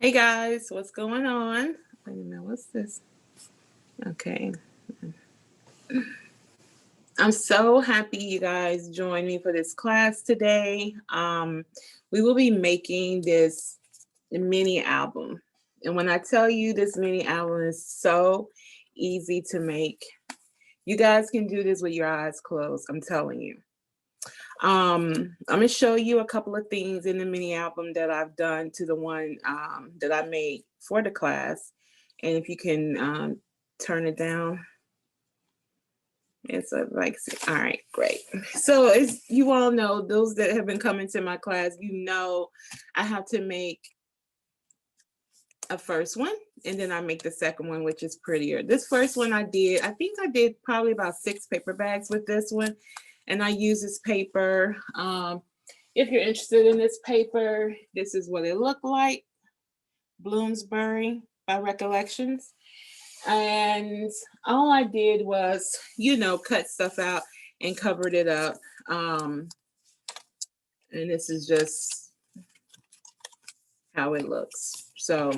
Hey guys, what's going on? Wait a minute, what's this? Okay. I'm so happy you guys joined me for this class today. We will be making this mini album. And when I tell you this mini album is so easy to make, you guys can do this with your eyes closed. I'm telling you. I'm gonna show you a couple of things in the mini album that I've done to the one that I made for the class. And if you can turn it down, it's like, all right, great. So as you all know, those that have been coming to my class, you know, I have to make a first one and then I make the second one, which is prettier. This first one I think I did probably about 6 paper bags with this one. And I use this paper. If you're interested in this paper, this is what it looked like. Bloomsbury by Recollections. And all I did was, you know, cut stuff out and covered it up. And this is just how it looks. So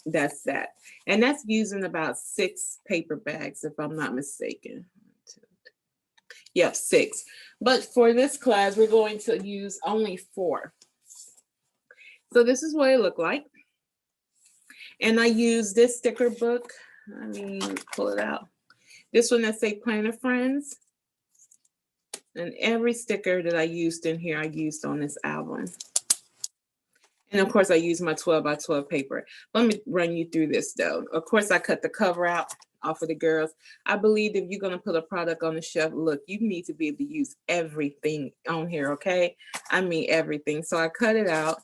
that's that. And that's using about 6 paper bags, if I'm not mistaken. Yep, 6. But for this class, we're going to use only 4. So this is what it looked like. And I use this sticker book. I mean, pull it out. This one that say Planner Friends. And every sticker that I used in here, I used on this album. And of course, I use my 12 by 12 paper. Let me run you through this though. Of course, I cut the cover out off of the girls. I believe if you're going to put a product on the shelf, look, you need to be able to use everything on here, okay? I mean, everything. So I cut it out.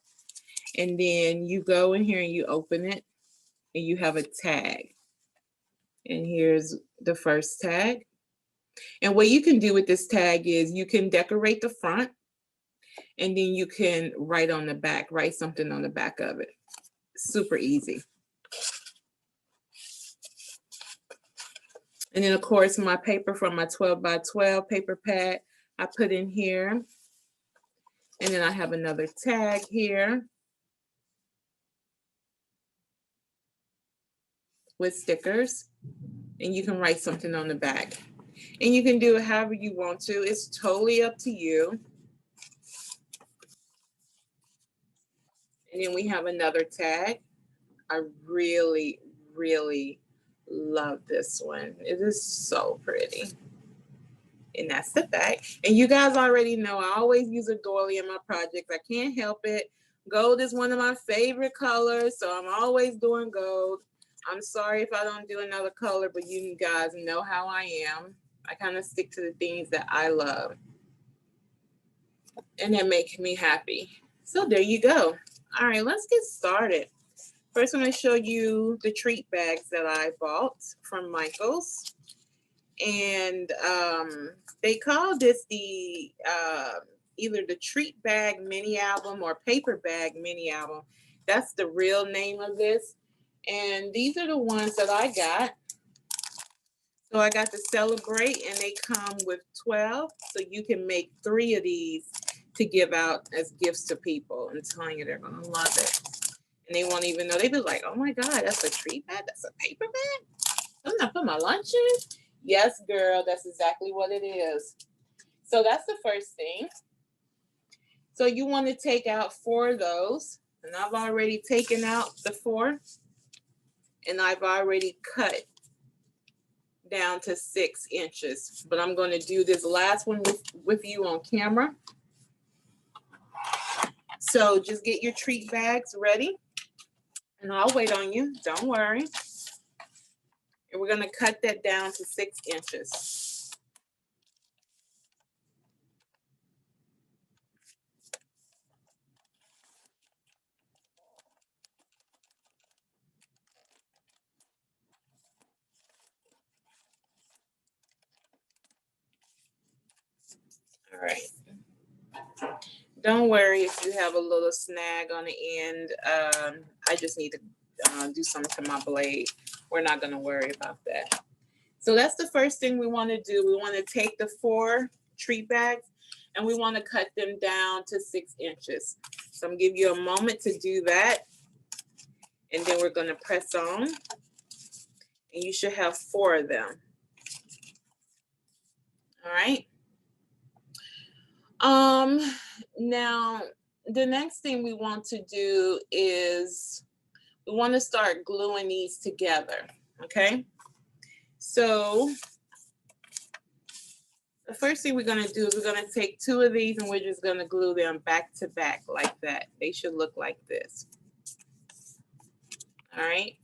And then you go in here and you open it. And you have a tag. And here's the first tag. And what you can do with this tag is you can decorate the front and then you can write on the back, write something on the back of it. Super easy. And then of course my paper from my 12 by 12 paper pad, I put in here. And then I have another tag here with stickers. And you can write something on the back. And you can do it however you want to. It's totally up to you. And then we have another tag. I really, really love this one. It is so pretty. And that's the back. And you guys already know I always use a doily in my projects. I can't help it. Gold is one of my favorite colors, so I'm always doing gold. I'm sorry if I don't do another color, but you guys know how I am. I kind of stick to the things that I love. And that makes me happy. So there you go. All right, let's get started. First, I'm going to show you the treat bags that I bought from Michael's. And they call this the either the treat bag mini album or paper bag mini album. That's the real name of this. And these are the ones that I got. So I got to celebrate, and they come with 12. So you can make 3 of these to give out as gifts to people. I'm telling you, they're going to love it. And they won't even know. They be like, oh my God, that's a treat bag? That's a paper bag? I'm not putting my lunch in? Yes, girl, that's exactly what it is. So that's the first thing. So you want to take out 4 of those. And I've already taken out the 4. And I've already cut down to 6 inches. But I'm going to do this last one with you on camera. So just get your treat bags ready. And I'll wait on you. Don't worry. And we're going to cut that down to 6 inches. All right. Don't worry if you have a little snag on the end. I just need to do something to my blade. We're not going to worry about that. So that's the first thing we want to do. We want to take the 4 treat bags and we want to cut them down to 6 inches. So I'm going to give you a moment to do that. And then we're going to press on. And you should have 4 of them. All right. Now the next thing we want to do is we want to start gluing these together. Okay. So the first thing we're going to do is we're going to take 2 of these and we're just going to glue them back to back like that. They should look like this. All right.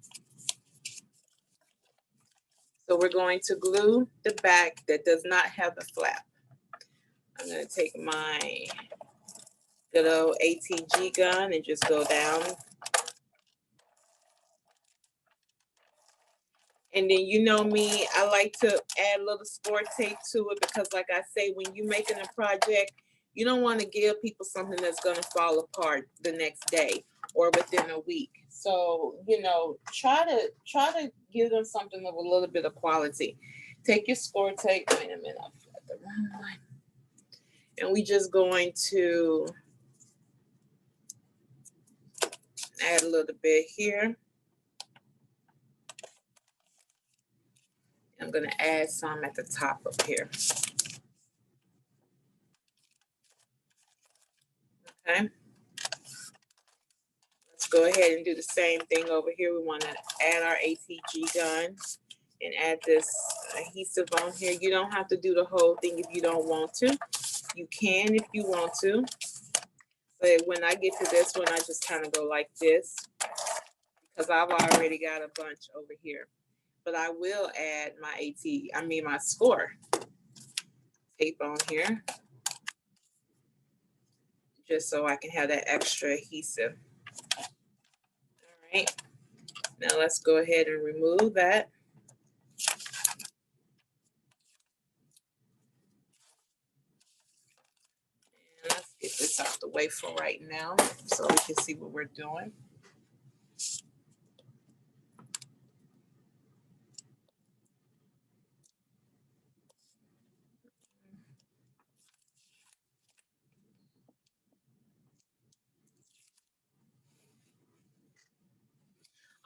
So we're going to glue the back that does not have the flap. I'm going to take my good old ATG gun and just go down. And then you know me, I like to add a little score tape to it because like I say, when you're making a project, you don't want to give people something that's going to fall apart the next day or within a week. So, you know, try to give them something of a little bit of quality. Take your score tape. Wait a minute, I've got the wrong one. And we just going to add a little bit here. I'm going to add some at the top up here. Okay. Let's go ahead and do the same thing over here. We want to add our ATG gun and add this adhesive on here. You don't have to do the whole thing if you don't want to. You can if you want to. But when I get to this one, I just kind of go like this because I've already got a bunch over here. But I will add my my score tape on here just so I can have that extra adhesive. All right. Now let's go ahead and remove that. And let's get this out the way for right now so we can see what we're doing.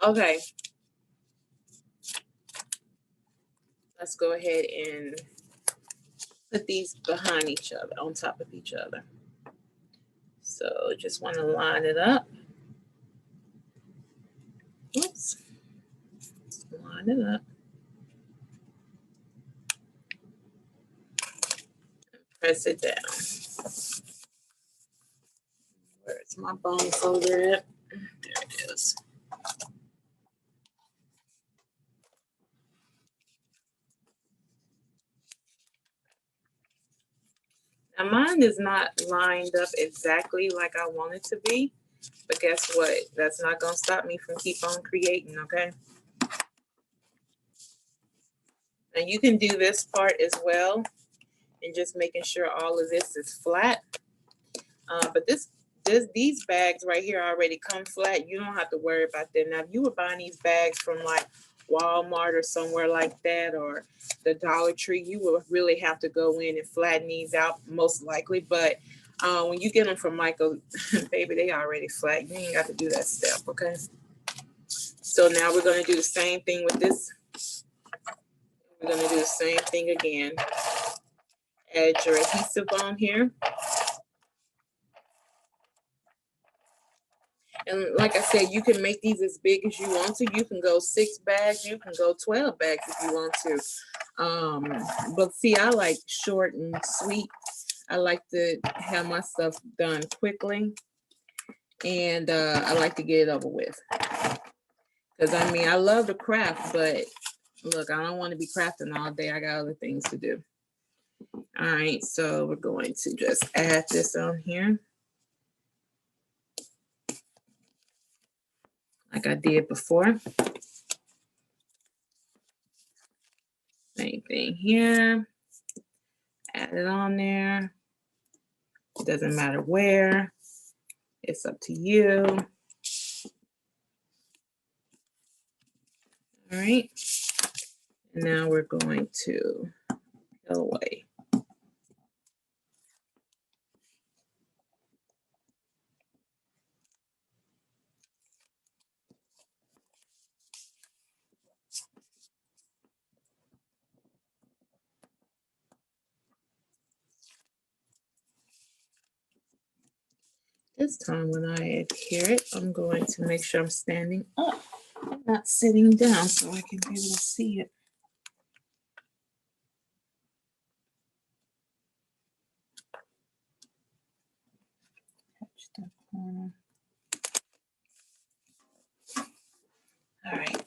Okay. Let's go ahead and put these behind each other, on top of each other. So just want to line it up. Oops. Line it up. And press it down. Where's my bone folder at? There it is. Now mine is not lined up exactly like I want it to be, but guess what? That's not going to stop me from keep on creating, okay? And you can do this part as well and just making sure all of this is flat. But these bags right here already come flat. You don't have to worry about that. Now, if you were buying these bags from like Walmart or somewhere like that, or the Dollar Tree, you will really have to go in and flatten these out most likely. But when you get them from Michael, baby, they already flat. You ain't got to do that step, okay? So now we're going to do the same thing with this. We're going to do the same thing again. Add your adhesive on here. And like I said, you can make these as big as you want to. You can go 6 bags. You can go 12 bags if you want to. But see, I like short and sweet. I like to have my stuff done quickly. And I like to get it over with. Because, I mean, I love to craft, but look, I don't want to be crafting all day. I got other things to do. All right, so we're going to just add this on here. Like I did before. Same thing here. Add it on there. It doesn't matter where. It's up to you. All right. And now we're going to peel away. This time when I adhere it, I'm going to make sure I'm standing up and not sitting down so I can be able to see it. Touch that corner. All right.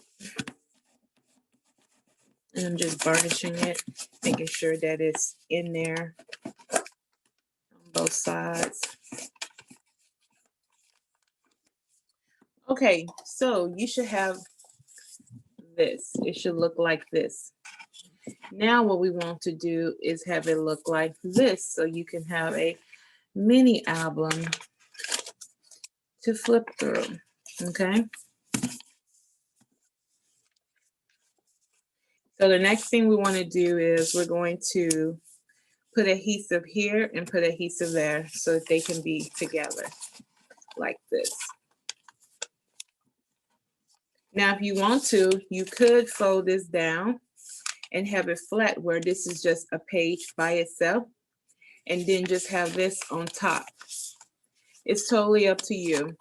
And I'm just burnishing it, making sure that it's in there on both sides. Okay, so you should have this. It should look like this. Now what we want to do is have it look like this, so you can have a mini album to flip through, okay? So the next thing we want to do is we're going to put adhesive here and put adhesive there so that they can be together like this. Now, if you want to, you could fold this down and have it flat where this is just a page by itself, and then just have this on top. It's totally up to you.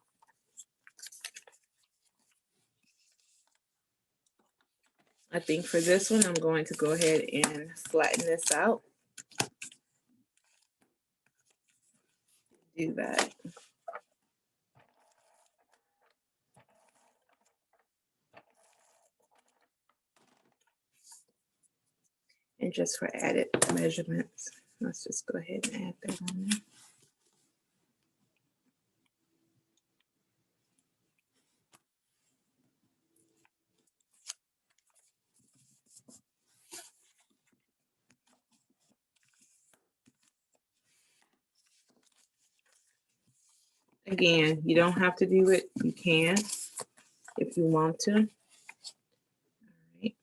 I think for this one, I'm going to go ahead and flatten this out. Do that. And just for added measurements, let's just go ahead and add that on there. Again, you don't have to do it. You can if you want to. All right.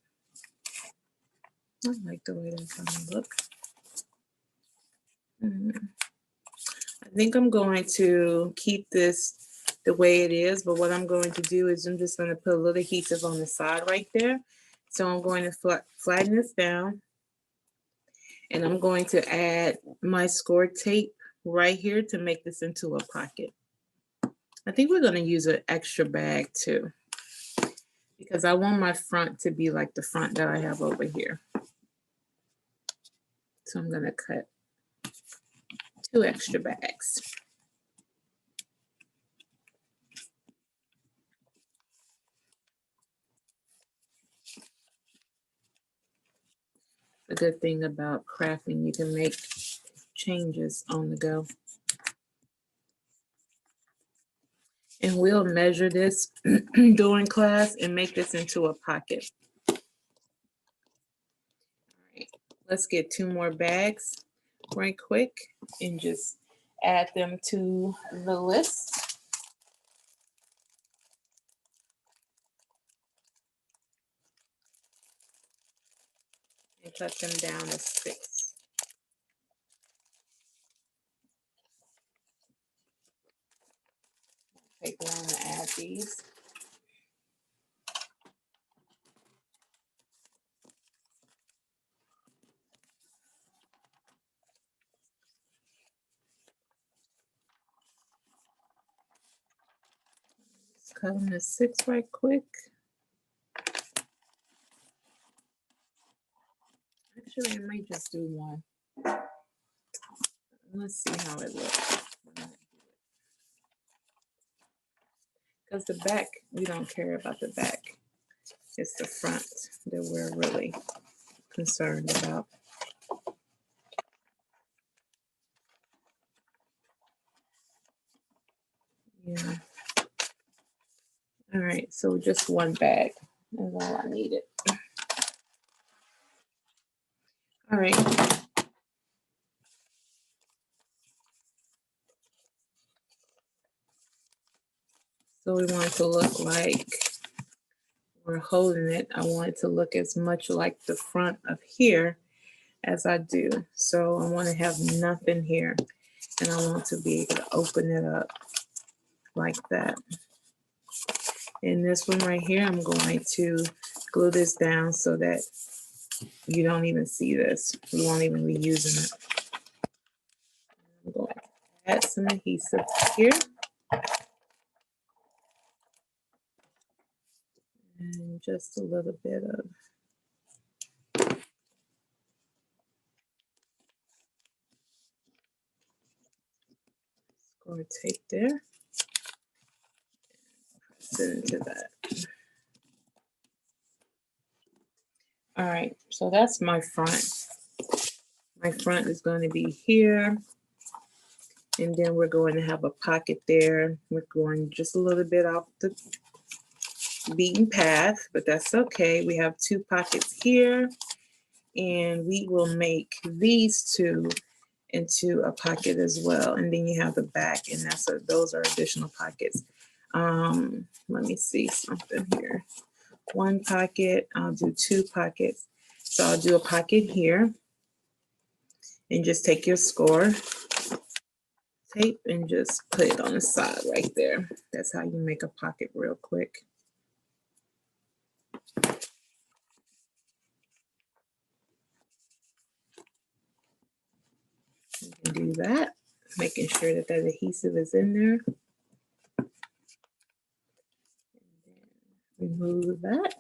I like the way that's going to look. I think I'm going to keep this the way it is, but what I'm going to do is I'm just going to put a little adhesive on the side right there. So I'm going to flatten this down, and I'm going to add my score tape right here to make this into a pocket. I think we're going to use an extra bag too, because I want my front to be like the front that I have over here. So I'm going to cut 2 extra bags. The good thing about crafting, you can make changes on the go. And we'll measure this during class and make this into a pocket. All right, let's get 2 more bags right quick and just add them to the list. And cut them down to 6. Take one and add these. Just cut them to 6 right quick. Actually, I might just do 1. Let's see how it looks. Because the back, we don't care about the back. It's the front that we're really concerned about. Yeah. All right, so just 1 bag is all I needed. All right. So we want it to look like we're holding it. I want it to look as much like the front of here as I do. So I want to have nothing here, and I want to be able to open it up like that. In this one right here, I'm going to glue this down so that you don't even see this. We won't even be using it. I'm going to add some adhesive here. And just a little bit of score tape there. Press it into that. All right, so that's my front. My front is going to be here. And then we're going to have a pocket there. We're going just a little bit off the beaten path, but that's okay. We have 2 pockets here, and we will make these 2 into a pocket as well. And then you have the back, and those are additional pockets. Let me see something here. 1 pocket, I'll do 2 pockets. So I'll do a pocket here, and just take your score tape and just put it on the side right there. That's how you make a pocket real quick. You can do that, making sure that that adhesive is in there. And then remove that.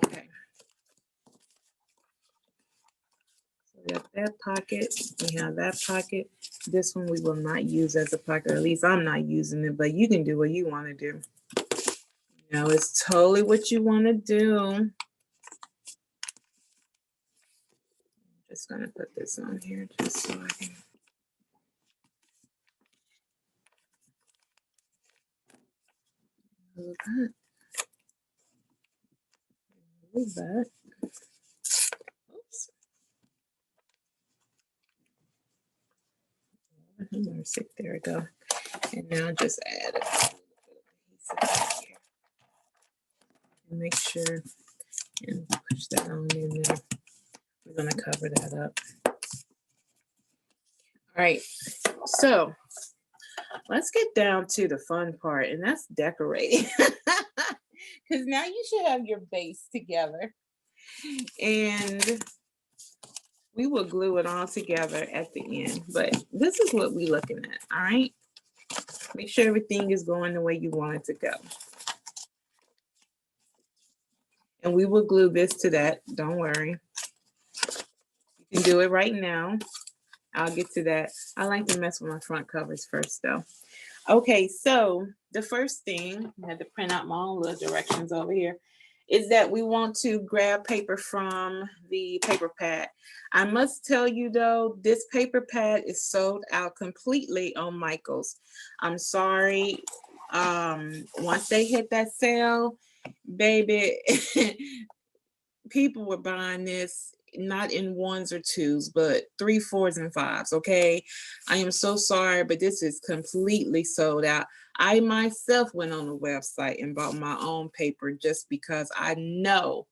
Okay. So we have that pocket, we have that pocket. This one we will not use as a pocket, at least I'm not using it, but you can do what you want to do. Now it's totally what you want to do. I'm just going to put this on here just so I can. Remove that. Remove that. Oops. Mercy. There we go. And now just add a little bit of adhesive here. And make sure and push that on in there. We're going to cover that up. All right. So let's get down to the fun part, and that's decorating. Because now you should have your base together. And we will glue it all together at the end. But this is what we're looking at, all right? Make sure everything is going the way you want it to go. And we will glue this to that, don't worry. You can do it right now. I'll get to that. I like to mess with my front covers first though. Okay, so the first thing, I had to print out my own little directions over here, is that we want to grab paper from the paper pad. I must tell you though, this paper pad is sold out completely on Michaels. I'm sorry. Once they hit that sale, baby, people were buying this not in 1s or 2s, but 3s, 4s, and 5s. Okay, I am so sorry, but this is completely sold out. I myself went on the website and bought my own paper just because I know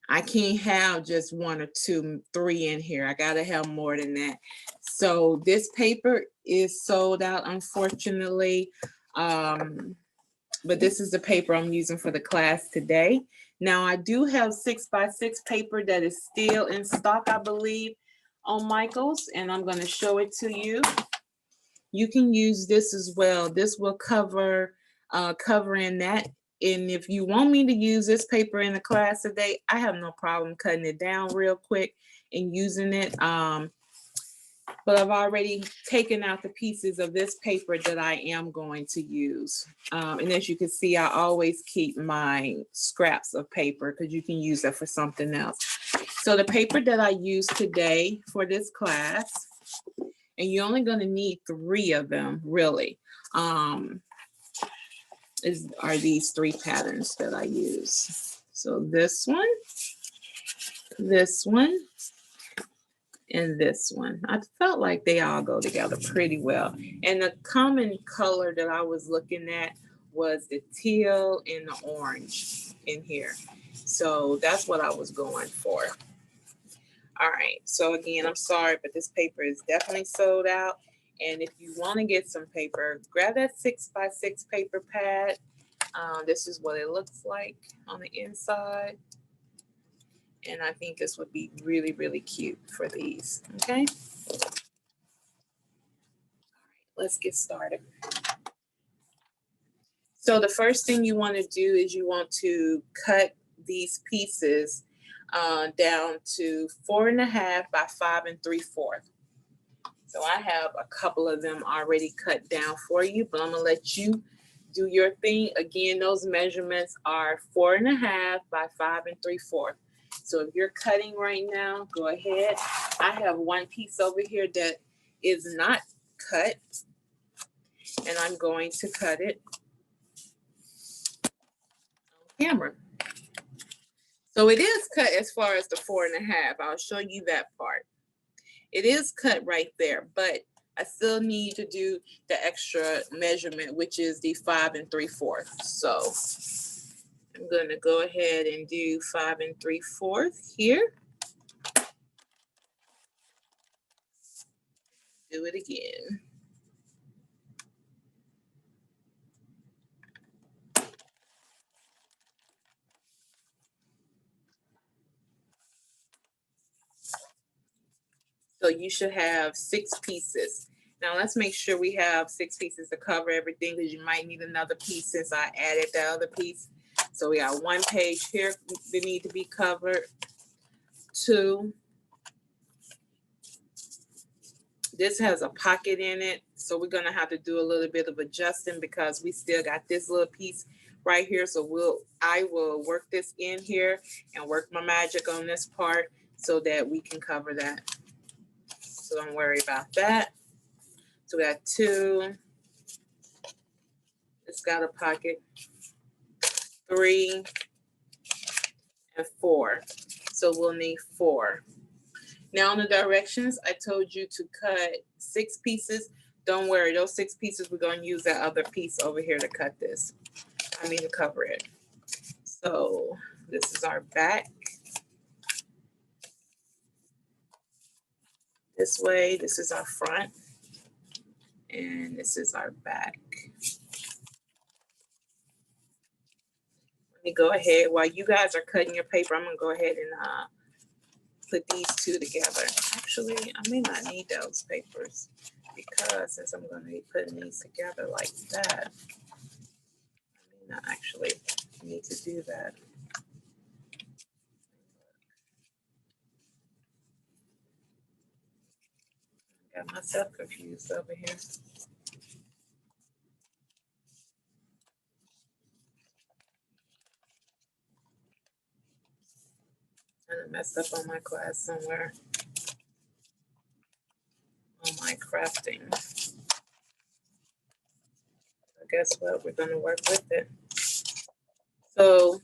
I can't have just 1 or 2, 3 in here. I gotta have more than that. So this paper is sold out, unfortunately. But this is the paper I'm using for the class today. Now I do have 6x6 paper that is still in stock, I believe, on Michaels, and I'm going to show it to you. You can use this as well. This will cover in that. And if you want me to use this paper in the class today, I have no problem cutting it down real quick and using it. But I've already taken out the pieces of this paper that I am going to use. And as you can see, I always keep my scraps of paper because you can use that for something else. So the paper that I use today for this class, and you're only going to need 3 of them, really, are these 3 patterns that I use. So this one, and this one. I felt like they all go together pretty well. And the common color that I was looking at was the teal and the orange in here. So that's what I was going for. All right. So again, I'm sorry, but this paper is definitely sold out. And if you want to get some paper, grab that 6x6 paper pad. This is what it looks like on the inside. And I think this would be really, really cute for these. Okay. Let's get started. So the first thing you want to do is you want to cut these pieces down to 4.5 by 5 3/4. So I have a couple of them already cut down for you, but I'm gonna let you do your thing. Again, those measurements are 4.5 by 5 3/4. So if you're cutting right now, go ahead. I have one piece over here that is not cut, and I'm going to cut it on camera. So it is cut as far as the 4.5. I'll show you that part. It is cut right there, but I still need to do the extra measurement, which is the 5 3/4. So I'm going to go ahead and do 5 3/4 here. Do it again. So you should have 6 pieces. Now let's make sure we have 6 pieces to cover everything, because you might need another piece since I added the other piece. So we got 1 page here that need to be covered. 2. This has a pocket in it, so we're gonna have to do a little bit of adjusting because we still got this little piece right here. So I will work this in here and work my magic on this part so that we can cover that. So don't worry about that. So we got 2. It's got a pocket. 3 and 4. So we'll need 4. Now on the directions, I told you to cut 6 pieces. Don't worry, those 6 pieces, we're going to use that other piece over here to cut this. To cover it. So this is our back. This way, this is our front. And this is our back. Let me go ahead, while you guys are cutting your paper, I'm going to go ahead and put these 2 together. Actually, I may not need those papers because since I'm going to be putting these together like that, I may not actually need to do that. Got myself confused over here. I messed up on my class somewhere. On my crafting. Guess what? We're going to work with it. So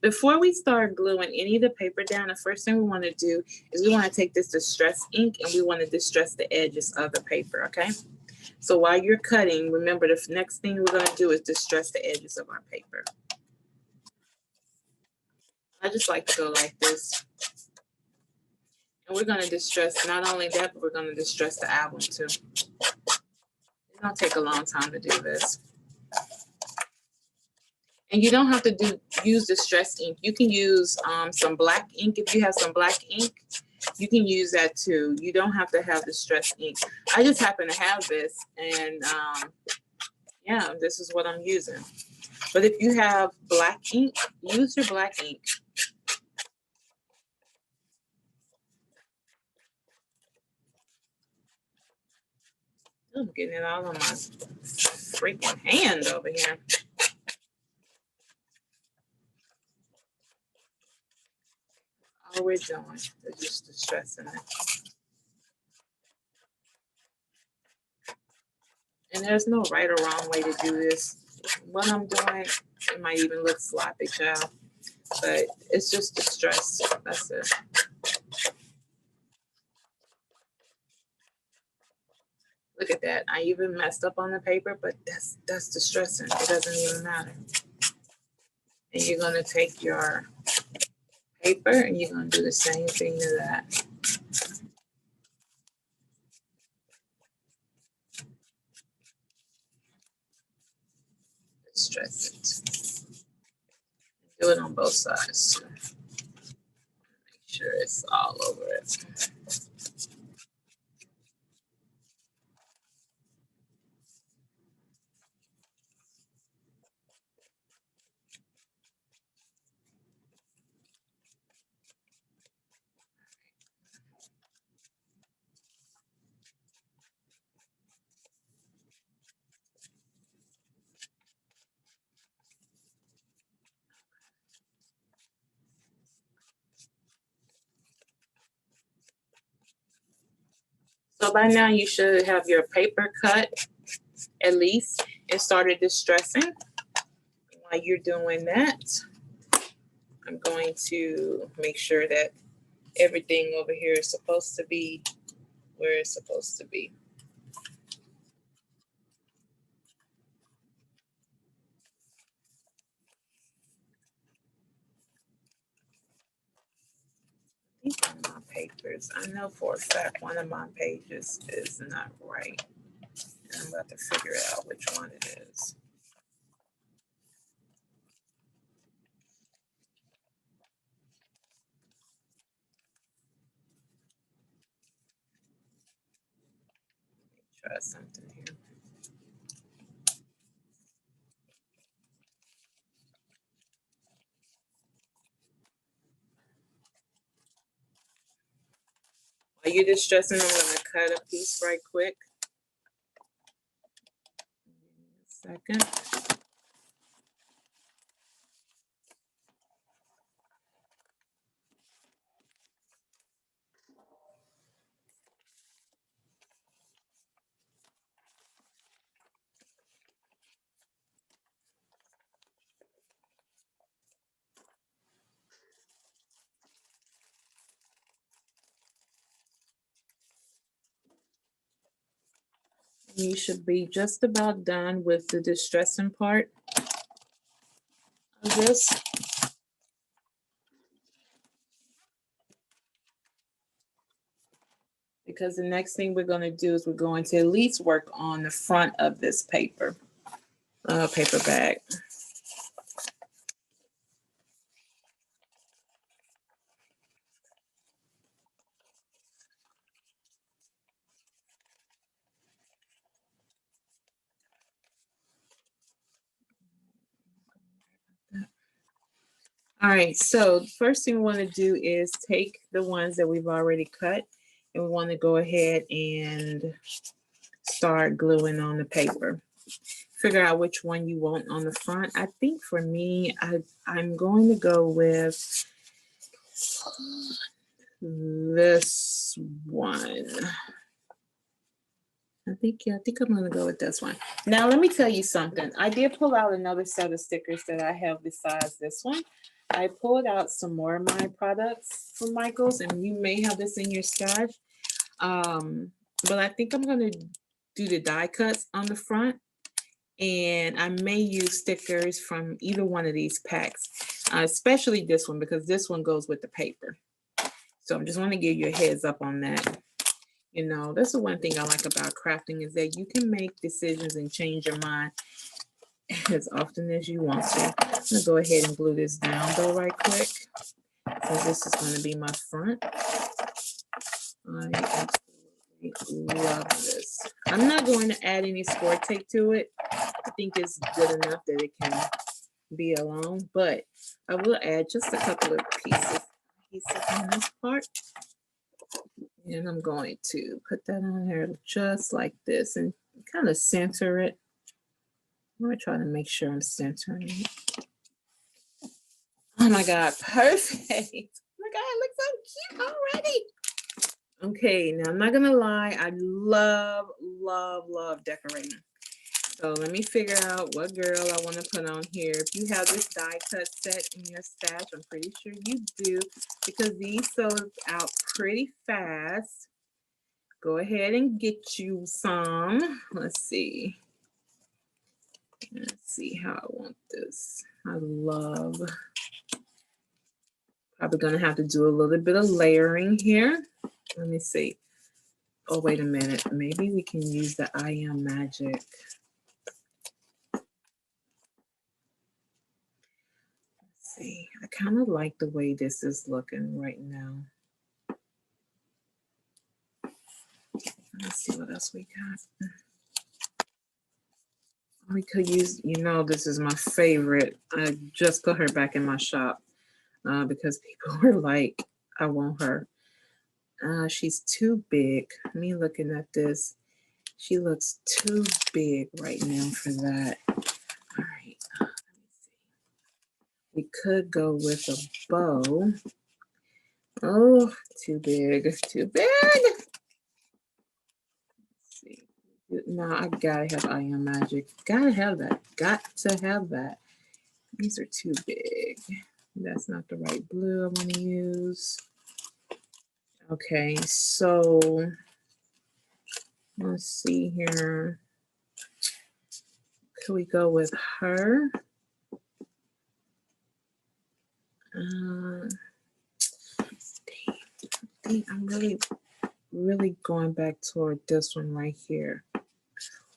before we start gluing any of the paper down, the first thing we want to do is we want to take this distress ink and we want to distress the edges of the paper, okay? So while you're cutting, remember the next thing we're going to do is distress the edges of our paper. I just like to go like this. And we're going to distress not only that, but we're going to distress the album too. It's going to take a long time to do this. And you don't have to use distressed ink. You can use some black ink. If you have some black ink, you can use that too. You don't have to have distressed ink. I just happen to have this, and yeah, this is what I'm using. But if you have black ink, use your black ink. I'm getting it all on my freaking hand over here. All we're doing is just distressing it. And there's no right or wrong way to do this. What I'm doing, it might even look sloppy, child, but it's just distress. That's it. Look at that. I even messed up on the paper, but that's distressing. It doesn't even matter. And you're going to take your paper and you're going to do the same thing to that. Distress it. Do it on both sides. Make sure it's all over it. So by now you should have your paper cut at least and started distressing. While you're doing that, I'm going to make sure that everything over here is supposed to be where it's supposed to be. These are my papers. I know for a fact one of my pages is not right. And I'm about to figure out which one it is. Try something here. While you're distressing, I'm going to cut a piece right quick. Second. You should be just about done with the distressing part of this. Because the next thing we're going to do is we're going to at least work on the front of this paper bag. All right, so first thing we want to do is take the ones that we've already cut and we want to go ahead and start gluing on the paper. Figure out which one you want on the front. I think for me, I'm going to go with this one. I think I'm gonna go with this one. Now let me tell you something. I did pull out another set of stickers that I have besides this one. I pulled out some more of my products from Michaels, and you may have this in your stash. But I think I'm gonna do the die cuts on the front, and I may use stickers from either one of these packs, especially this one because this one goes with the paper. So I just want to give you a heads up on that. You know, that's the one thing I like about crafting is that you can make decisions and change your mind as often as you want to. I'm going to go ahead and glue this down though right quick. So this is going to be my front. I absolutely love this. I'm not going to add any score tape to it. I think it's good enough that it can be alone, but I will add just a couple of pieces on this part. And I'm going to put that on there just like this and kind of center it. I'm going to try to make sure I'm centering it. Oh my God, perfect. Oh my God, it looks so cute already. Okay, now I'm not going to lie. I love, love, love decorating. So let me figure out what girl I want to put on here. If you have this die cut set in your stash, I'm pretty sure you do because these sold out pretty fast. Go ahead and get you some. Let's see. Let's see how I want this. I love. Probably going to have to do a little bit of layering here. Let me see. Oh, wait a minute. Maybe we can use the I Am Magic. Let's see. I kind of like the way this is looking right now. Let's see what else we got. We could use, you know, this is my favorite. I just put her back in my shop because people were like, I want her. She's too big. Me looking at this, she looks too big right now for that. All right, let me see. We could go with a bow. Oh, too big, too big. No, I gotta have I Am Magic. Gotta have that. Got to have that. These are too big. That's not the right blue I want to use. Okay, so let's see here. Could we go with her? I'm really going back toward this one right here.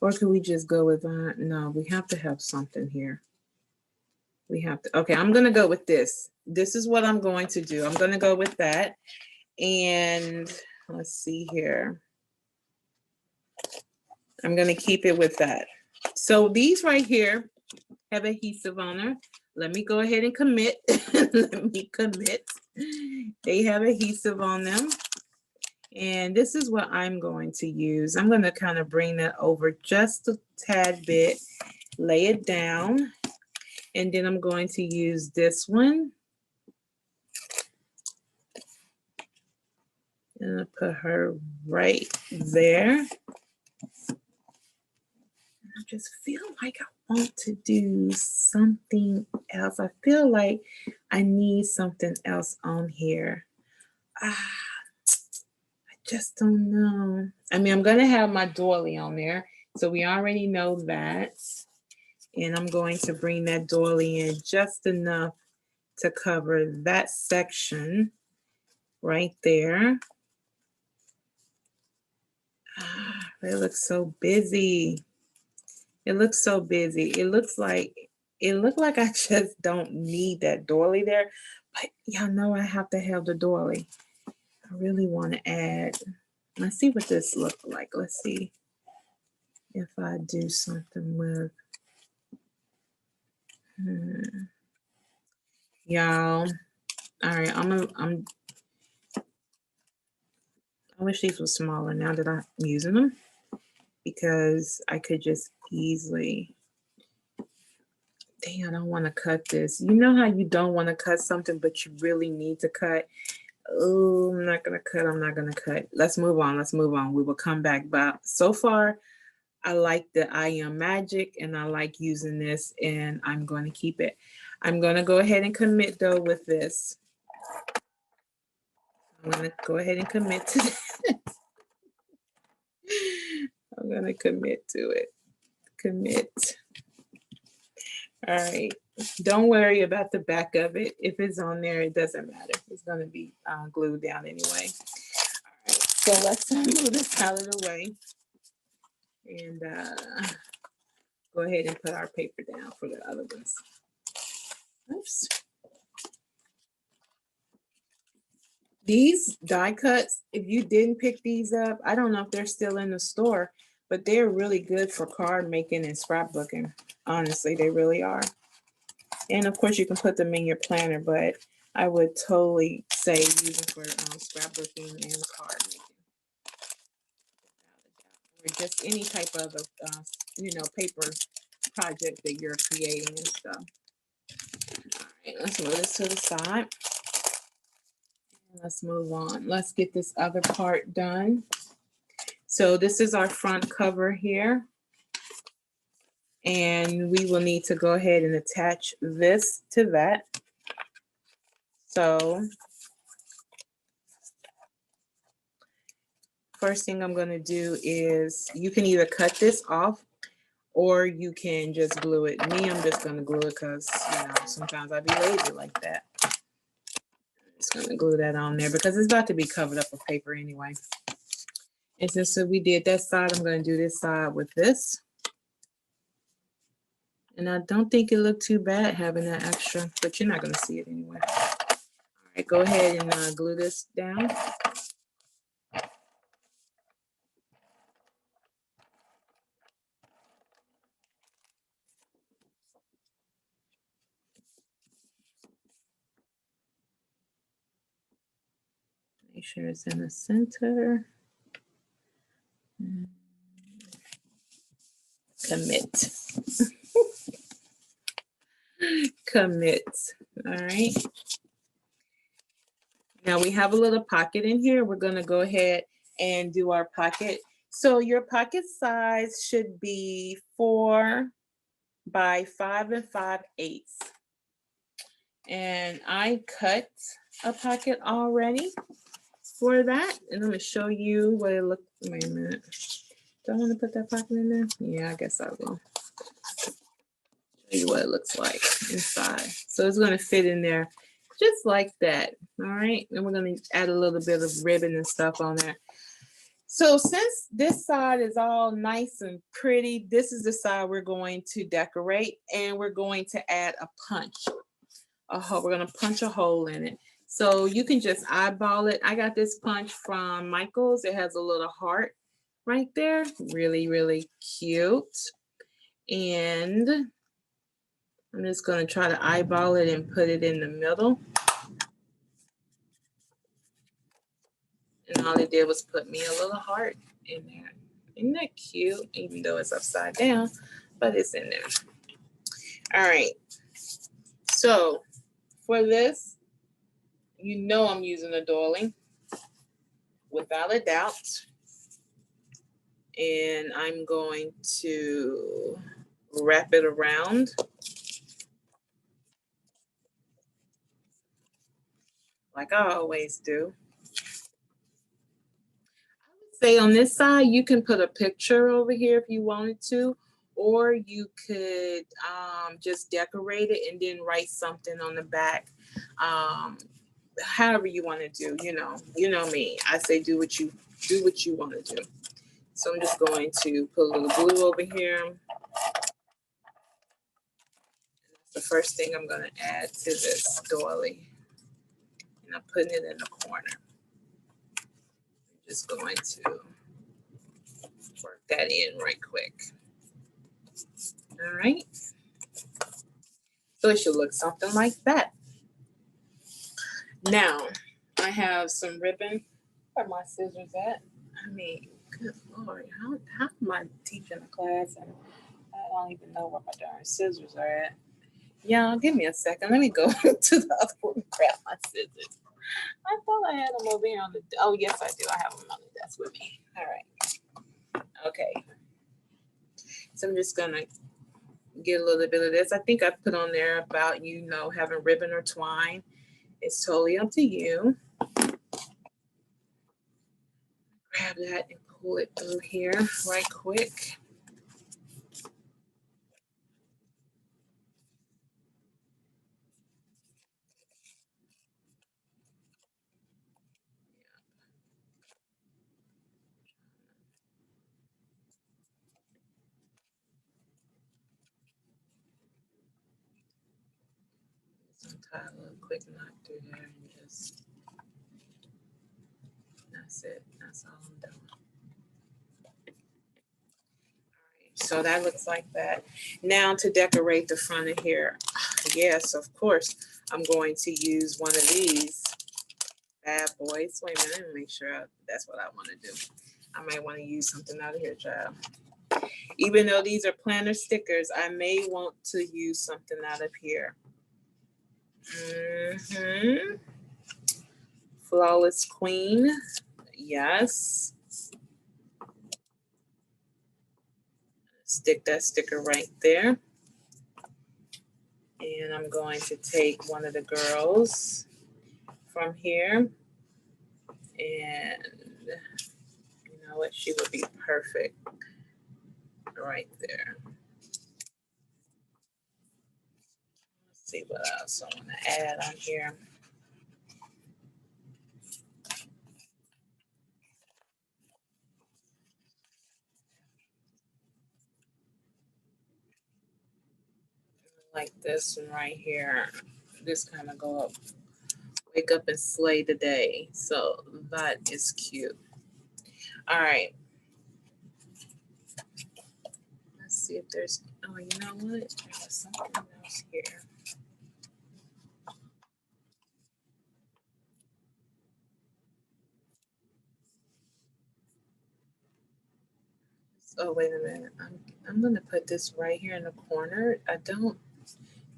Or could we just go with that? No, we have to have something here. We have to. Okay, I'm going to go with this. This is what I'm going to do. I'm going to go with that. And let's see here. I'm going to keep it with that. So these right here have adhesive on them. Let me go ahead and commit. Let me commit. They have adhesive on them. And this is what I'm going to use. I'm going to kind of bring that over just a tad bit, lay it down, and then I'm going to use this one. And I'll put her right there. I just feel like I want to do something else. I feel like I need something else on here. I just don't know. I mean, I'm going to have my doily on there. So we already know that. And I'm going to bring that doily in just enough to cover that section right there. It looks so busy. It looks so busy. It looked like I just don't need that doily there. But y'all know I have to have the doily. I really want to add. Let's see what this looks like. Let's see if I do something with. Y'all. All right, I wish these were smaller now that I'm using them, because I could just easily. Dang, I don't want to cut this. You know how you don't want to cut something, but you really need to cut? Oh, I'm not going to cut. Let's move on. We will come back. But so far, I like the I Am Magic, and I like using this, and I'm going to keep it. I'm going to go ahead and commit, though, with this. I'm going to go ahead and commit to this. I'm going to commit to it. Commit. All right. Don't worry about the back of it. If it's on there, it doesn't matter. It's going to be glued down anyway. All right. So let's move this out of the way. And go ahead and put our paper down for the other ones. Oops. These die cuts, if you didn't pick these up, I don't know if they're still in the store, but they're really good for card making and scrapbooking. Honestly, they really are. And of course, you can put them in your planner, but I would totally say use them for scrapbooking and card making. Or just any type of, paper project that you're creating and stuff. All right, let's move this to the side. Let's move on. Let's get this other part done. So this is our front cover here. And we will need to go ahead and attach this to that. So first thing I'm going to do is, you can either cut this off or you can just glue it. Me, I'm just going to glue it because, sometimes I be lazy like that. I'm just going to glue that on there because it's about to be covered up with paper anyway. And since we did that side, I'm going to do this side with this. And I don't think it looked too bad having that extra, but you're not going to see it anyway. All right, go ahead and glue this down. Make sure it's in the center. Commit. Commit. All right. Now we have a little pocket in here. We're going to go ahead and do our pocket. So your pocket size should be 4 by 5 5/8. And I cut a pocket already for that. And I'm going to show you what it looks. Wait a minute. Do I want to put that pocket in there? Yeah, I guess I will. Show you what it looks like inside. So it's going to fit in there just like that. All right. And we're going to add a little bit of ribbon and stuff on there. So since this side is all nice and pretty, this is the side we're going to decorate, and we're going to add a punch. We're going to punch a hole in it. So you can just eyeball it. I got this punch from Michael's. It has a little heart right there. Really, really cute. And I'm just going to try to eyeball it and put it in the middle. And all it did was put me a little heart in there. Isn't that cute? Even though it's upside down, but it's in there. All right. So for this, you know I'm using a doily without a doubt. And I'm going to wrap it around. Like I always do. I would say on this side, you can put a picture over here if you wanted to, or you could just decorate it and then write something on the back. However you want to do, you know me. I say do what you want to do. So I'm just going to put a little glue over here. That's the first thing I'm going to add to this doily. And I'm putting it in the corner. I'm just going to work that in right quick. All right. So it should look something like that. Now, I have some ribbon. Where are my scissors at? I mean, good Lord, how am I teaching a class and I don't even know where my darn scissors are at? Y'all, give me a second. Let me go to the other room and grab my scissors. I thought I had them over here on the, oh, yes, I do. I have them on the desk with me. All right. Okay. So I'm just going to get a little bit of this. I think I put on there about, having ribbon or twine. It's totally up to you. Grab that and pull it through here right quick. Tie a little quick knot through there and just, that's it. That's all I'm doing. So that looks like that. Now to decorate the front of here, yes, of course, I'm going to use one of these bad boys. Wait a minute, let me make sure that's what I want to do. I might want to use something out of here, child. Even though these are planner stickers, I may want to use something out of here. Flawless Queen, yes. Stick that sticker right there. And I'm going to take one of the girls from here. And you know what? She would be perfect right there. Let's see what else I want to add on here. Like this one right here. This kind of go up. Wake up and slay the day. So that is cute. All right. Let's see if there's, oh, you know what? There's something else here. Oh, wait a minute. I'm going to put this right here in the corner. I don't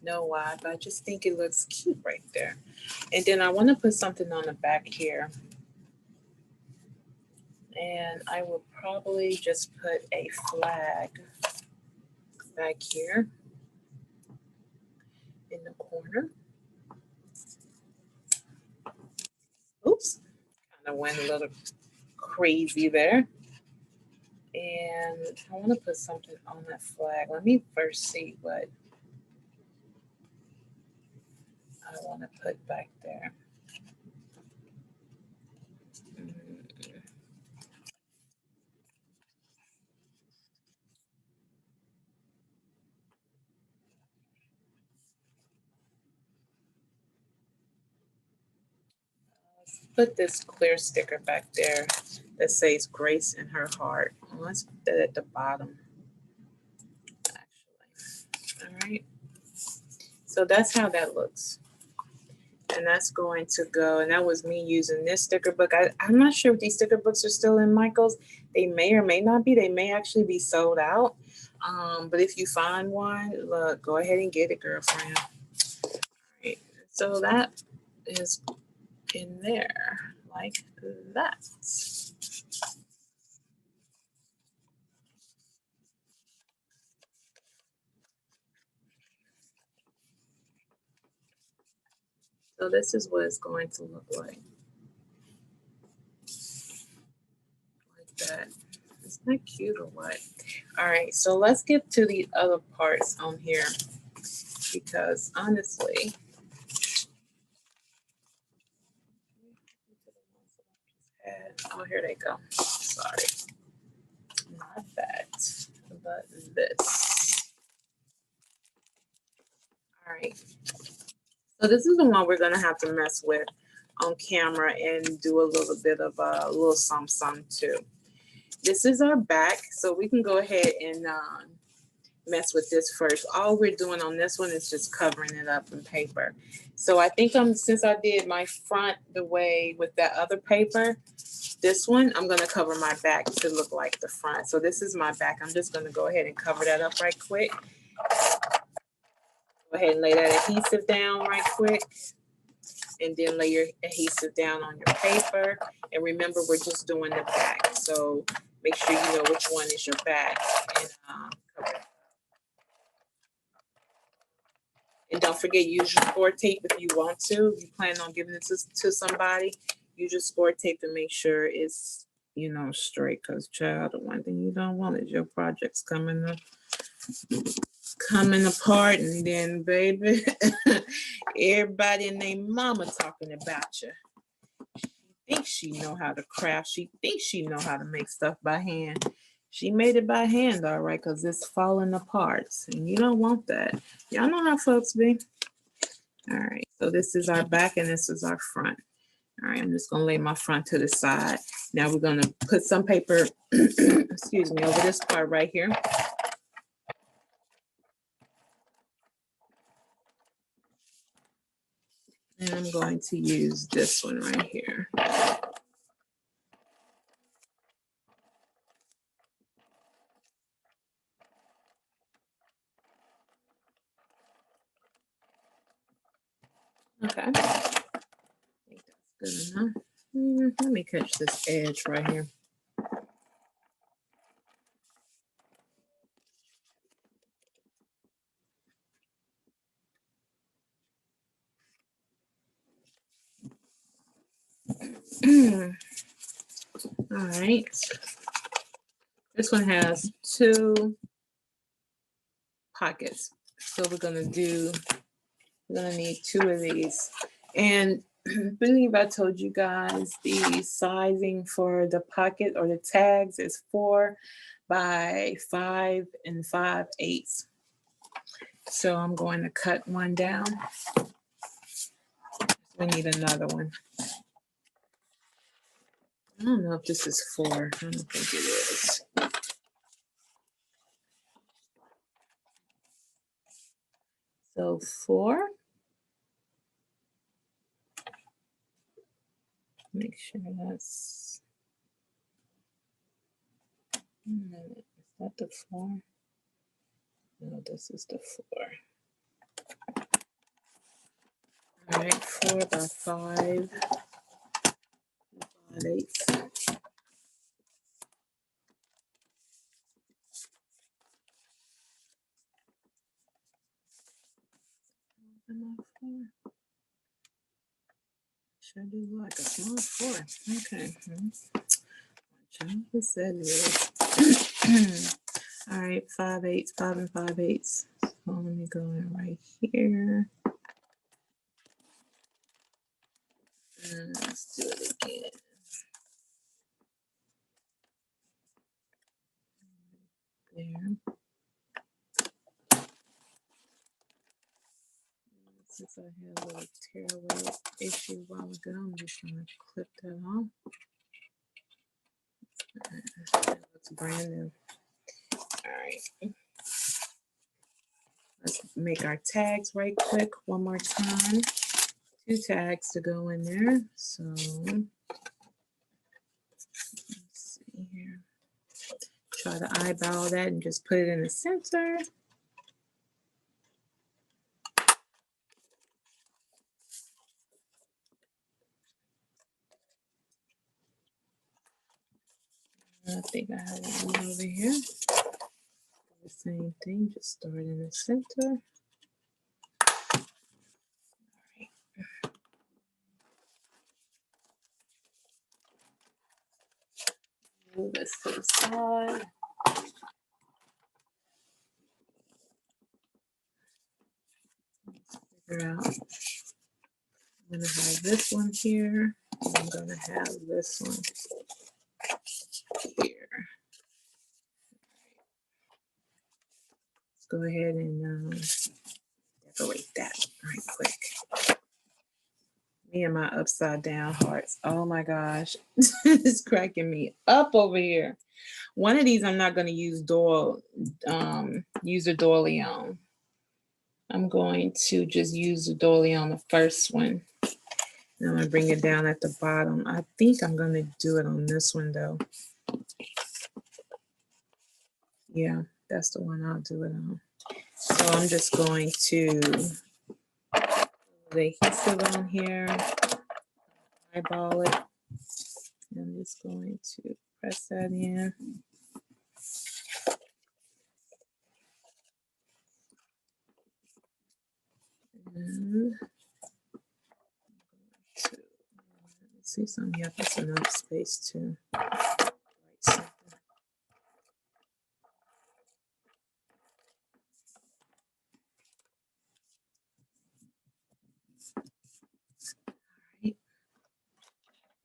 know why, but I just think it looks cute right there. And then I want to put something on the back here. And I will probably just put a flag back here in the corner. Oops, kind of went a little crazy there. And I want to put something on that flag. Let me first see what I want to put back there. Put this clear sticker back there that says Grace in her heart. Let's put that at the bottom, actually. All right. So that's how that looks. And that's going to go, and that was me using this sticker book. I'm not sure if these sticker books are still in Michael's. They may or may not be. They may actually be sold out. But if you find one, look, go ahead and get it, girlfriend. All right. So that is in there like that. So this is what it's going to look like. Like that. Isn't that cute or what? All right, so let's get to the other parts on here, because honestly, oh, here they go. Sorry. Not that, but this. All right. So this is the one we're going to have to mess with on camera and do a little bit of a little some too. This is our back, so we can go ahead and mess with this first. All we're doing on this one is just covering it up in paper. So I think since I did my front the way with that other paper, this one, I'm going to cover my back to look like the front. So this is my back. I'm just going to go ahead and cover that up right quick. Go ahead and lay that adhesive down right quick. And then lay your adhesive down on your paper. And remember, we're just doing the back. So make sure you know which one is your back. And cover it. And don't forget, use your score tape if you want to. If you plan on giving it to somebody, use your score tape to make sure it's, you know, straight. Because, child, the one thing you don't want is your projects coming apart, and then, baby, everybody and their mama talking about you. She thinks she know how to craft. She thinks she know how to make stuff by hand. She made it by hand, all right, because it's falling apart, and you don't want that. Y'all know how folks be. All right, so this is our back and this is our front. All right, I'm just gonna lay my front to the side. Now we're gonna put some paper, excuse me, over this part right here. And I'm going to use this one right here. Okay, I think that's good enough. Let me catch this edge right here. All right. This one has 2 pockets. So we're gonna need 2 of these. And I believe I told you guys the sizing for the pocket or the tags is 4 by 5 5/8. So I'm going to cut one down. We need another one. I don't know if this is 4. I don't think it is. So 4. Make sure that's. Is that the 4? No, this is the 4. All right, 4 by 5 5/8. Am I 4? Should I do like a small 4? Okay. What's that is? All right, 5/8, 5 and 5/8. So let me go in right here. And let's do it again. There. Since I had a little tearaway issue a while ago, I'm just going to clip that off. That looks brand new. All right. Let's make our tags right quick one more time. 2 tags to go in there. So let's see here. Try to eyeball that and just put it in the center. I think I have one over here. The same thing, just start in the center. Move this to the side. Let's figure out. I'm going to have this one here. And I'm going to have this one here. Let's go ahead and decorate that right quick. Me and my upside down hearts. Oh my gosh. It's cracking me up over here. One of these I'm not going to use use a doily on. I'm going to just use the doily on the first one. And I'm going to bring it down at the bottom. I think I'm going to do it on this one though. Yeah, that's the one I'll do it on. So I'm just going to put the adhesive on here, eyeball it. I'm just going to press that in. And let's see something here. That's enough space too.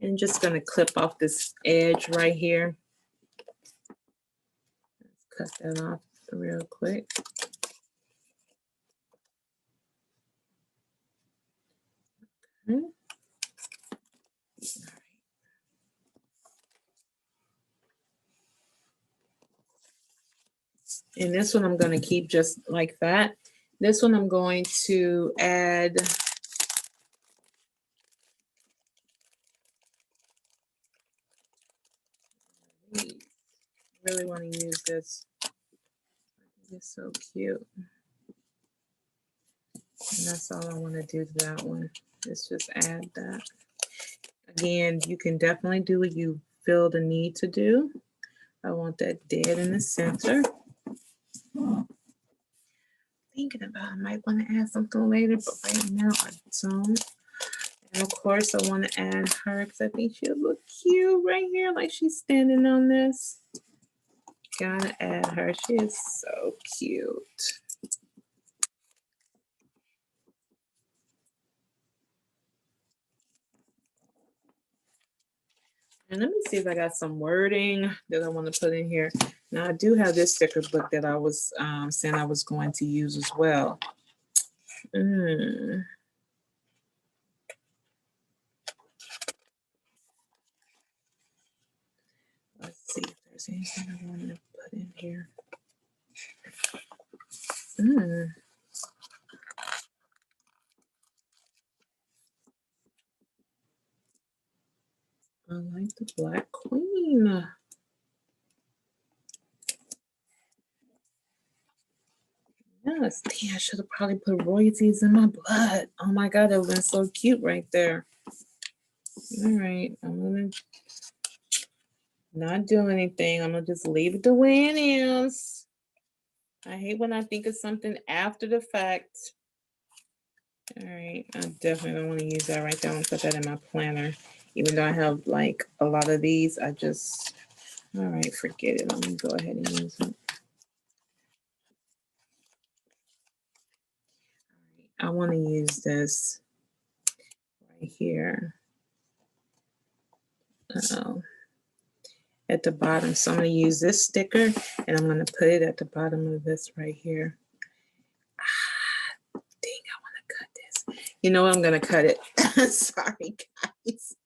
And just going to clip off this edge right here. Let's cut that off real quick. Okay. And this one I'm going to keep just like that. This one I'm going to add really want to use this. It's so cute. And that's all I want to do to that one. Is just add that. Again, you can definitely do what you feel the need to do. I want that dead in the center. Thinking about I might want to add something later, but right now I don't. And of course, I want to add her because I think she'll look cute right here, like she's standing on this. Gotta add her. She is so cute. And let me see if I got some wording that I want to put in here. Now, I do have this sticker book that I was saying I was going to use as well. Let's see if there's anything I want to put in here. I like the Black Queen. Yes, dang, I should have probably put royalties in my blood. Oh my God, that would have been so cute right there. All right, I'm gonna not do anything. I'm gonna just leave it the way it is. I hate when I think of something after the fact. All right, I definitely don't want to use that right there. I'm gonna put that in my planner. Even though I have like a lot of these, I just, all right, forget it. I'm gonna go ahead and use it. I want to use this right here. Uh-oh. At the bottom. So I'm going to use this sticker and I'm going to put it at the bottom of this right here. Dang, I want to cut this. You know what? I'm going to cut it. Sorry, guys.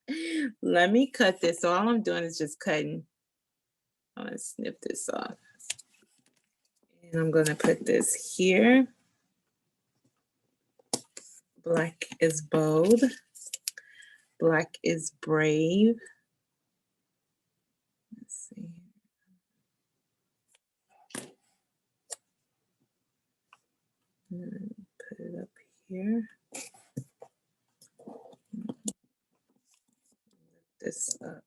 Let me cut this. So all I'm doing is just cutting. I'm going to snip this off. And I'm going to put this here. Black is bold. Black is brave. Let's see. And put it up here. Lift this up.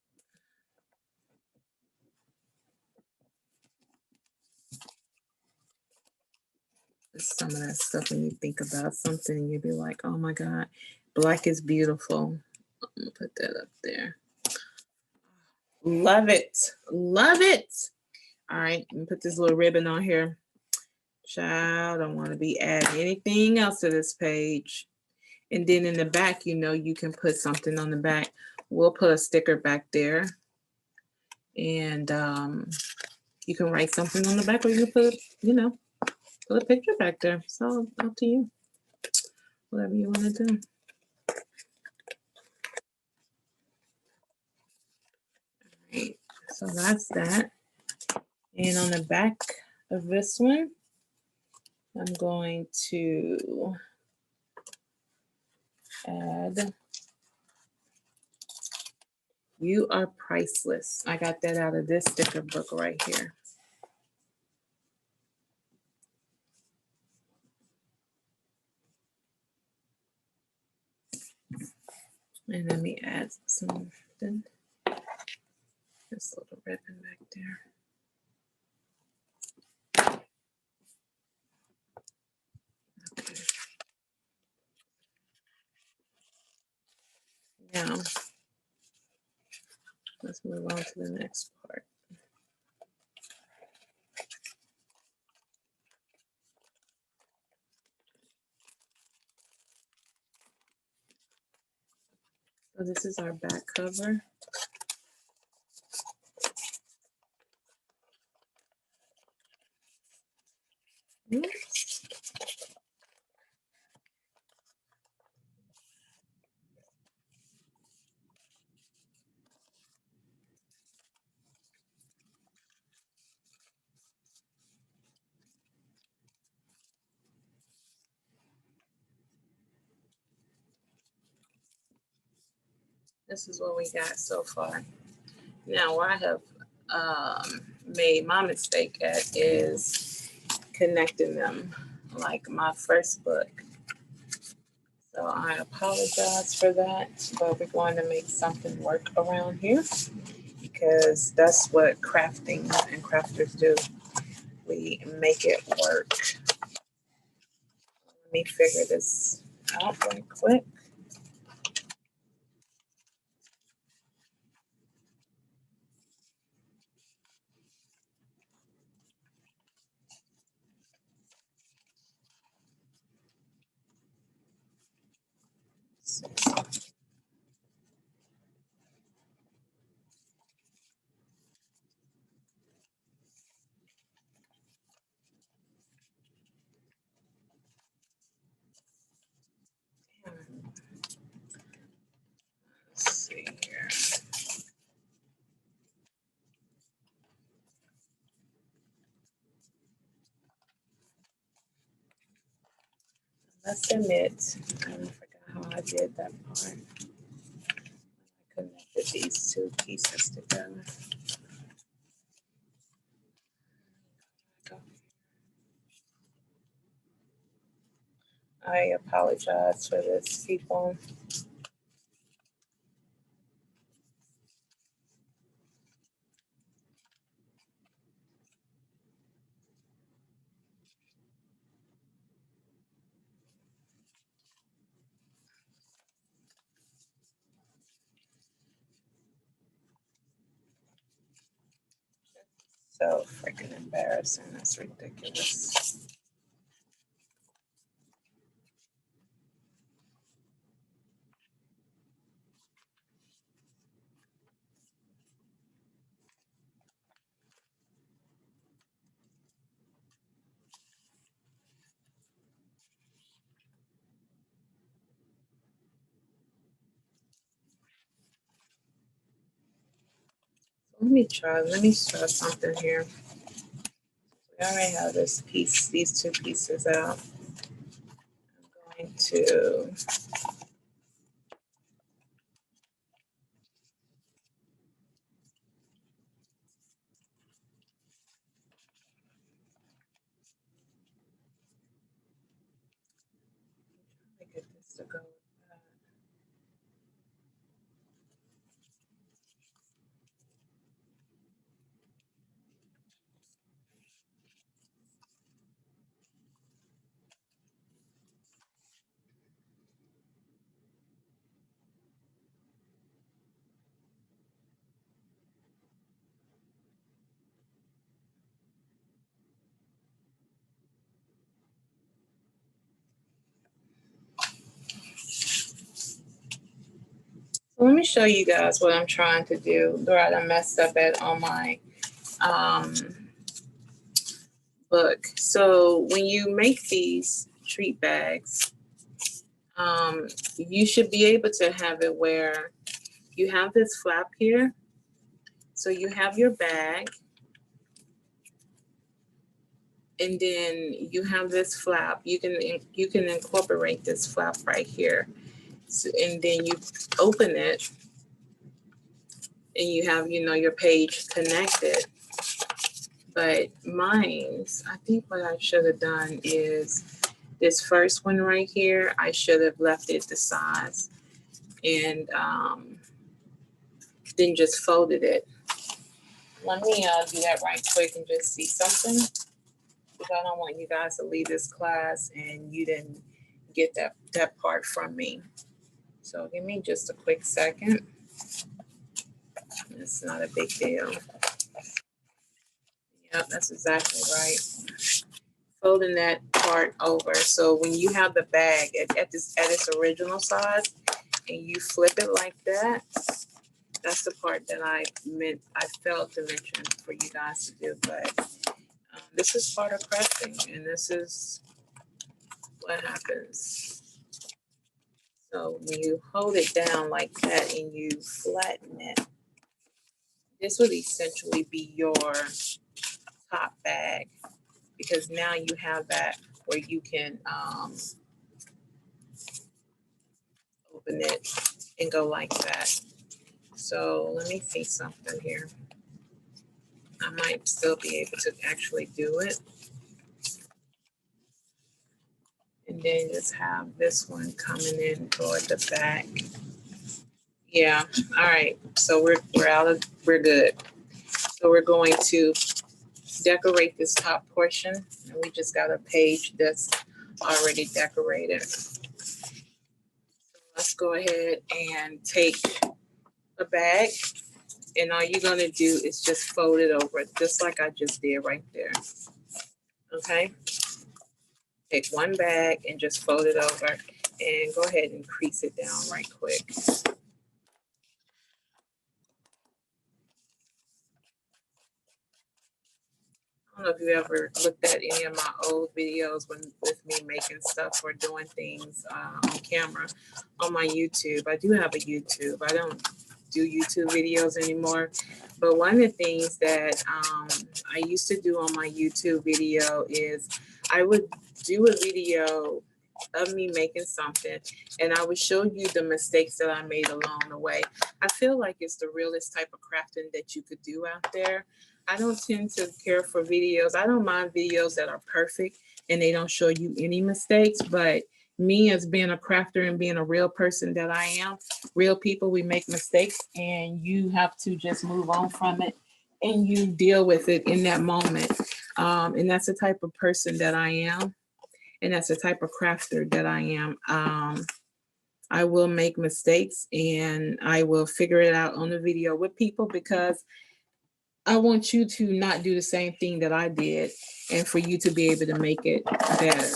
Some of that stuff when you think about something, you'd be like, oh my God, black is beautiful. I'm gonna put that up there. Love it. Love it. All right, let me put this little ribbon on here. Child, I don't want to be adding anything else to this page. And then in the back, you know, you can put something on the back. We'll put a sticker back there. And you can write something on the back, or you can put, you know, put a picture back there. So up to you. Whatever you want to do. All right, so that's that. And on the back of this one, I'm going to add, "You are priceless." I got that out of this sticker book right here. And let me add something. This little ribbon back there. Okay. Now, let's move on to the next part. So this is our back cover. Oops. This is what we got so far. Now, what I have made my mistake at is connecting them like my first book. So I apologize for that, but we're going to make something work around here because that's what crafting and crafters do. We make it work. Let me figure this out right quick. Let's see here. Let's admit, I forgot how I did that part. I connected these two pieces together. I apologize for this, people. So freaking embarrassing. That's ridiculous. Let me try something here. We already have this piece, these two pieces out. I'm going to get this to go. So let me show you guys what I'm trying to do. Right, I messed up at on my book. So when you make these treat bags, you should be able to have it where you have this flap here. So you have your bag, and then you have this flap. You can incorporate this flap right here. So, and then you open it, and you have, you know, your page connected. But mine's, I think what I should have done is this first one right here, I should have left it the size and then just folded it. Let me do that right quick and just see something, because I don't want you guys to leave this class and you didn't get that part from me. So give me just a quick second. It's not a big deal. Yep, that's exactly right. Folding that part over. So when you have the bag at its original size and you flip it like that, that's the part that I failed to mention for you guys to do. But this is part of crafting, and this is what happens. So when you hold it down like that and you flatten it, this would essentially be your top bag, because now you have that where you can open it and go like that. So let me see something here. I might still be able to actually do it. And then just have this one coming in toward the back. Yeah, all right. So we're good. So we're going to decorate this top portion, and we just got a page that's already decorated. So let's go ahead and take a bag, and all you're gonna do is just fold it over, just like I just did right there. Okay. Take one bag and just fold it over, and go ahead and crease it down right quick. I don't know if you ever looked at any of my old videos with me making stuff or doing things on camera on my YouTube. I do have a YouTube. I don't do YouTube videos anymore. But one of the things that I used to do on my YouTube video is I would do a video of me making something, and I would show you the mistakes that I made along the way. I feel like it's the realest type of crafting that you could do out there. I don't tend to care for videos. I don't mind videos that are perfect and they don't show you any mistakes, but me as being a crafter and being a real person that I am, real people, we make mistakes and you have to just move on from it and you deal with it in that moment. And that's the type of person that I am. And that's the type of crafter that I am. I will make mistakes and I will figure it out on the video with people, because I want you to not do the same thing that I did and for you to be able to make it better.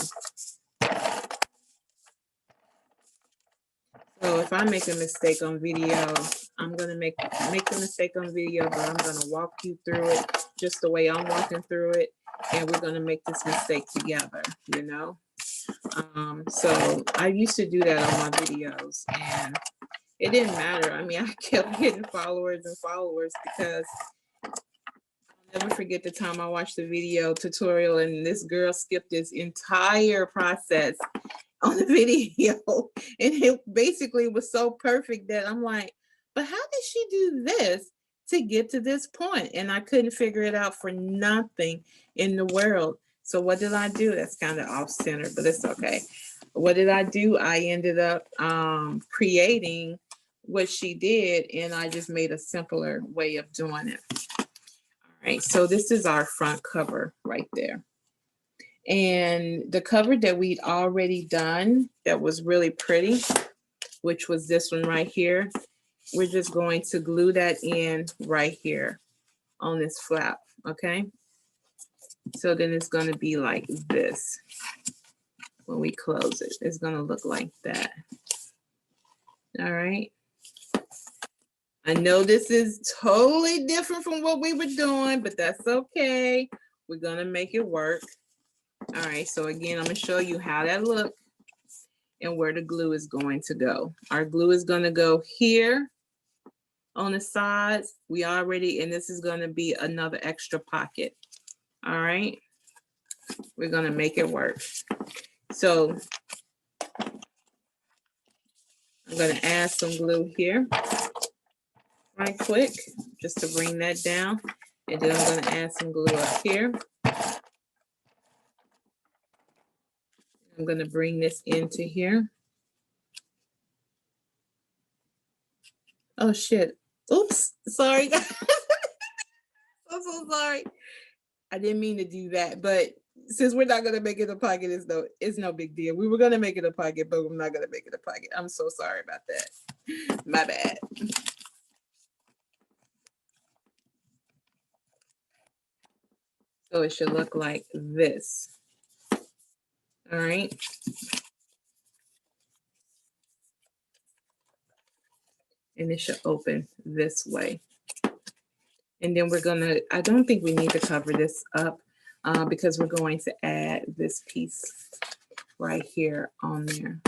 So if I make a mistake on video, I'm gonna make the mistake on video, but I'm gonna walk you through it just the way I'm walking through it, and we're gonna make this mistake together, you know? So I used to do that on my videos, and it didn't matter. I mean, I kept getting followers and followers because I'll never forget the time I watched the video tutorial and this girl skipped this entire process on the video, and it basically was so perfect that I'm like, but how did she do this to get to this point? And I couldn't figure it out for nothing in the world. So what did I do? That's kind of off center, but it's okay. What did I do? I ended up creating what she did, and I just made a simpler way of doing it. All right, so this is our front cover right there. And the cover that we'd already done that was really pretty, which was this one right here, we're just going to glue that in right here on this flap, okay? So then it's going to be like this. When we close it, it's going to look like that. All right. I know this is totally different from what we were doing, but that's okay. We're going to make it work. All right, so again, I'm going to show you how that looks and where the glue is going to go. Our glue is going to go here on the sides. And this is going to be another extra pocket. All right, we're going to make it work. So I'm going to add some glue here right quick, just to bring that down. And then I'm going to add some glue up here. I'm going to bring this into here. Oh, shit. Oops. Sorry, guys. I'm so sorry. I didn't mean to do that. But since we're not going to make it a pocket, it's no big deal. We were going to make it a pocket, but we're not going to make it a pocket. I'm so sorry about that. My bad. So it should look like this. All right. And it should open this way. And then I don't think we need to cover this up because we're going to add this piece right here on there.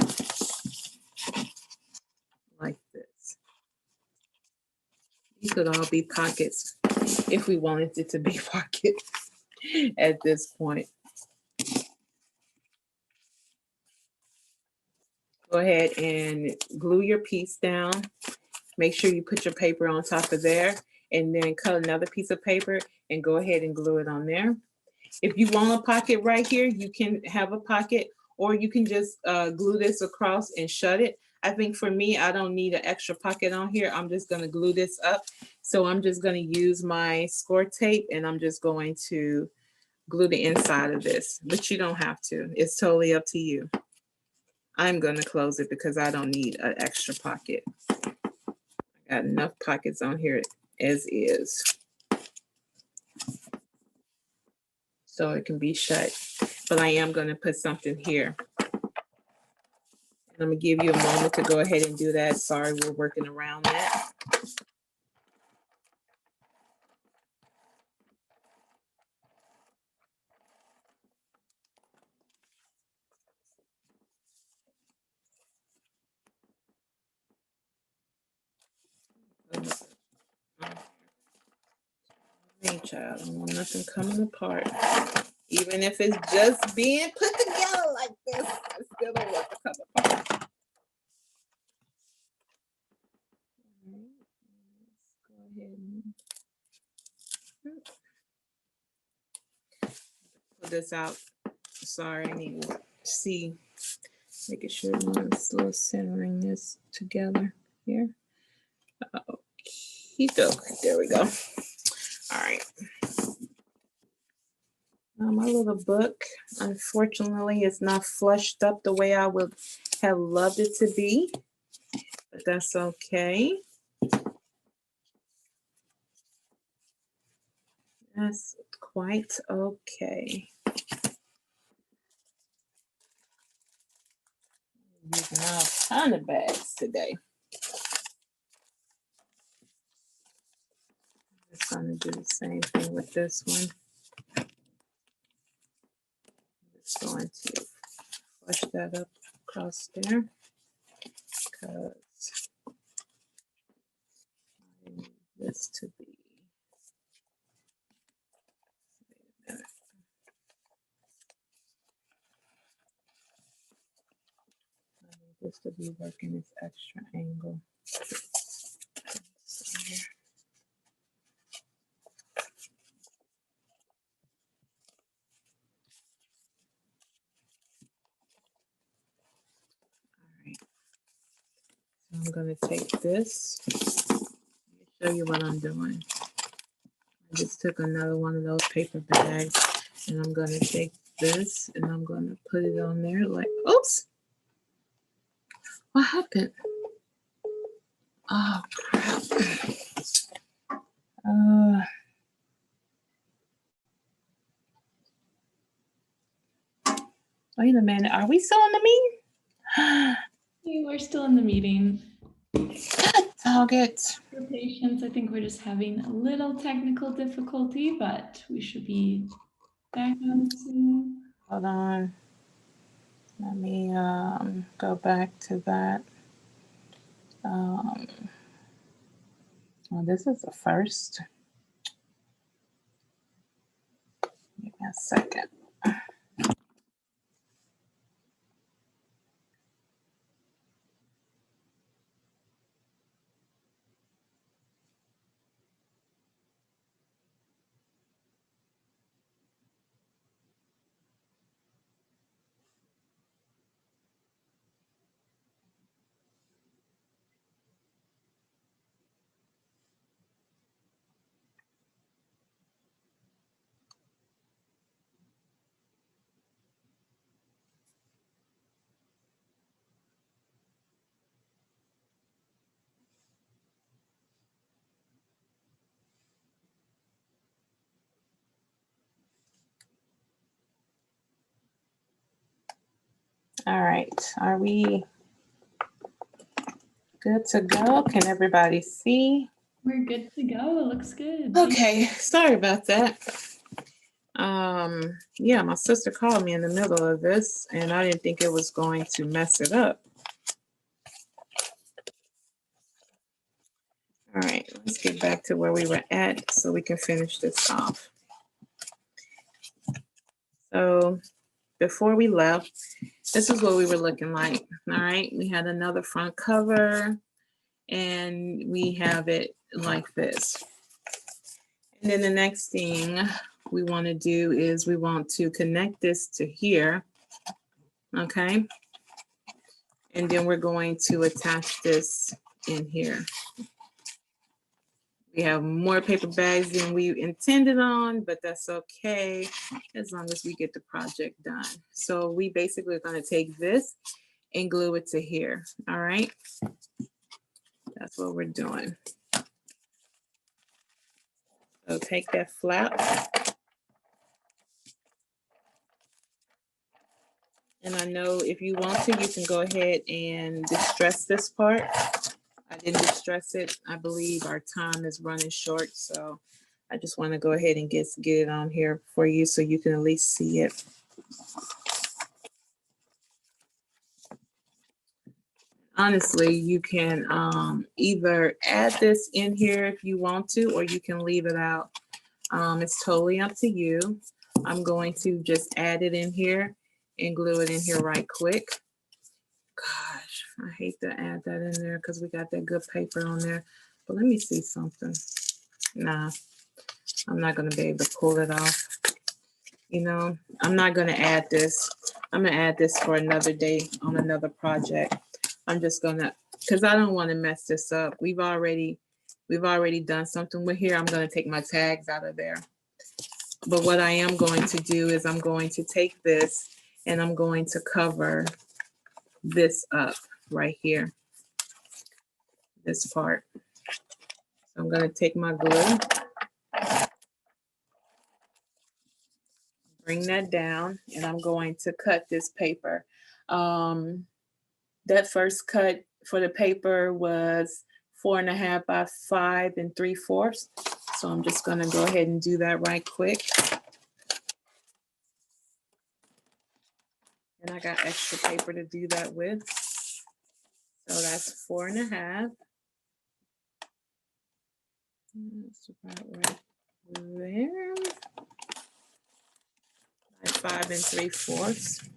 Like this. These could all be pockets if we wanted it to be pockets at this point. Go ahead and glue your piece down. Make sure you put your paper on top of there, and then cut another piece of paper and go ahead and glue it on there. If you want a pocket right here, you can have a pocket, or you can just glue this across and shut it. I think for me, I don't need an extra pocket on here. I'm just going to glue this up. So I'm just going to use my score tape, and I'm just going to glue the inside of this, but you don't have to. It's totally up to you. I'm going to close it because I don't need an extra pocket. I got enough pockets on here as is. So it can be shut, but I am going to put something here. And I'm going to give you a moment to go ahead and do that. Sorry, we're working around that. Hey, child, I don't want nothing coming apart. Even if it's just being put together like this, I still don't want to come apart. Let's go ahead and put this out. Sorry, I need to see, making sure I'm still centering this together here. There we go. All right. My little book, unfortunately, is not flushed up the way I would have loved it to be, but that's okay. That's quite okay. Using a ton of bags today. I'm just going to do the same thing with this one. Just going to flush that up across there because I need this to be. Wait a minute. I need this to be working this extra angle. I'm going to take this. Let me show you what I'm doing. I just took another one of those paper bags and I'm going to take this and I'm going to put it on there like, oops, what happened? Oh, crap. Wait a minute. Are we still in the meeting? We're still in the meeting. Dog it. For patience, I think we're just having a little technical difficulty, but we should be back on soon. Hold on. Let me go back to that. Well, this is the first. Give me a second. All right. Are we good to go? Can everybody see? We're good to go. It looks good. Okay. Sorry about that. Yeah, my sister called me in the middle of this and I didn't think it was going to mess it up. All right, let's get back to where we were at so we can finish this off. So before we left, this is what we were looking like. All right, we had another front cover and we have it like this. And then the next thing we want to do is we want to connect this to here. Okay. And then we're going to attach this in here. We have more paper bags than we intended on, but that's okay as long as we get the project done. So we basically are going to take this and glue it to here. All right. That's what we're doing. So take that flap. And I know if you want to, you can go ahead and distress this part. I didn't distress it. I believe our time is running short. So I just want to go ahead and get it on here for you so you can at least see it. Honestly, you can either add this in here if you want to, or you can leave it out. It's totally up to you. I'm going to just add it in here and glue it in here right quick. Gosh, I hate to add that in there because we got that good paper on there. But let me see something. Nah, I'm not going to be able to pull it off. You know, I'm not going to add this. I'm going to add this for another day on another project. I'm just going to, because I don't want to mess this up. We've already done something with here. I'm going to take my tags out of there. But what I am going to do is I'm going to take this and I'm going to cover this up right here, this part. So I'm going to take my glue Bring that down, and I'm going to cut this paper. That first cut for the paper was 4.5 by 5 3/4. So I'm just gonna go ahead and do that right quick. And I got extra paper to do that with. So that's 4.5. That's about right there. By 5 3/4.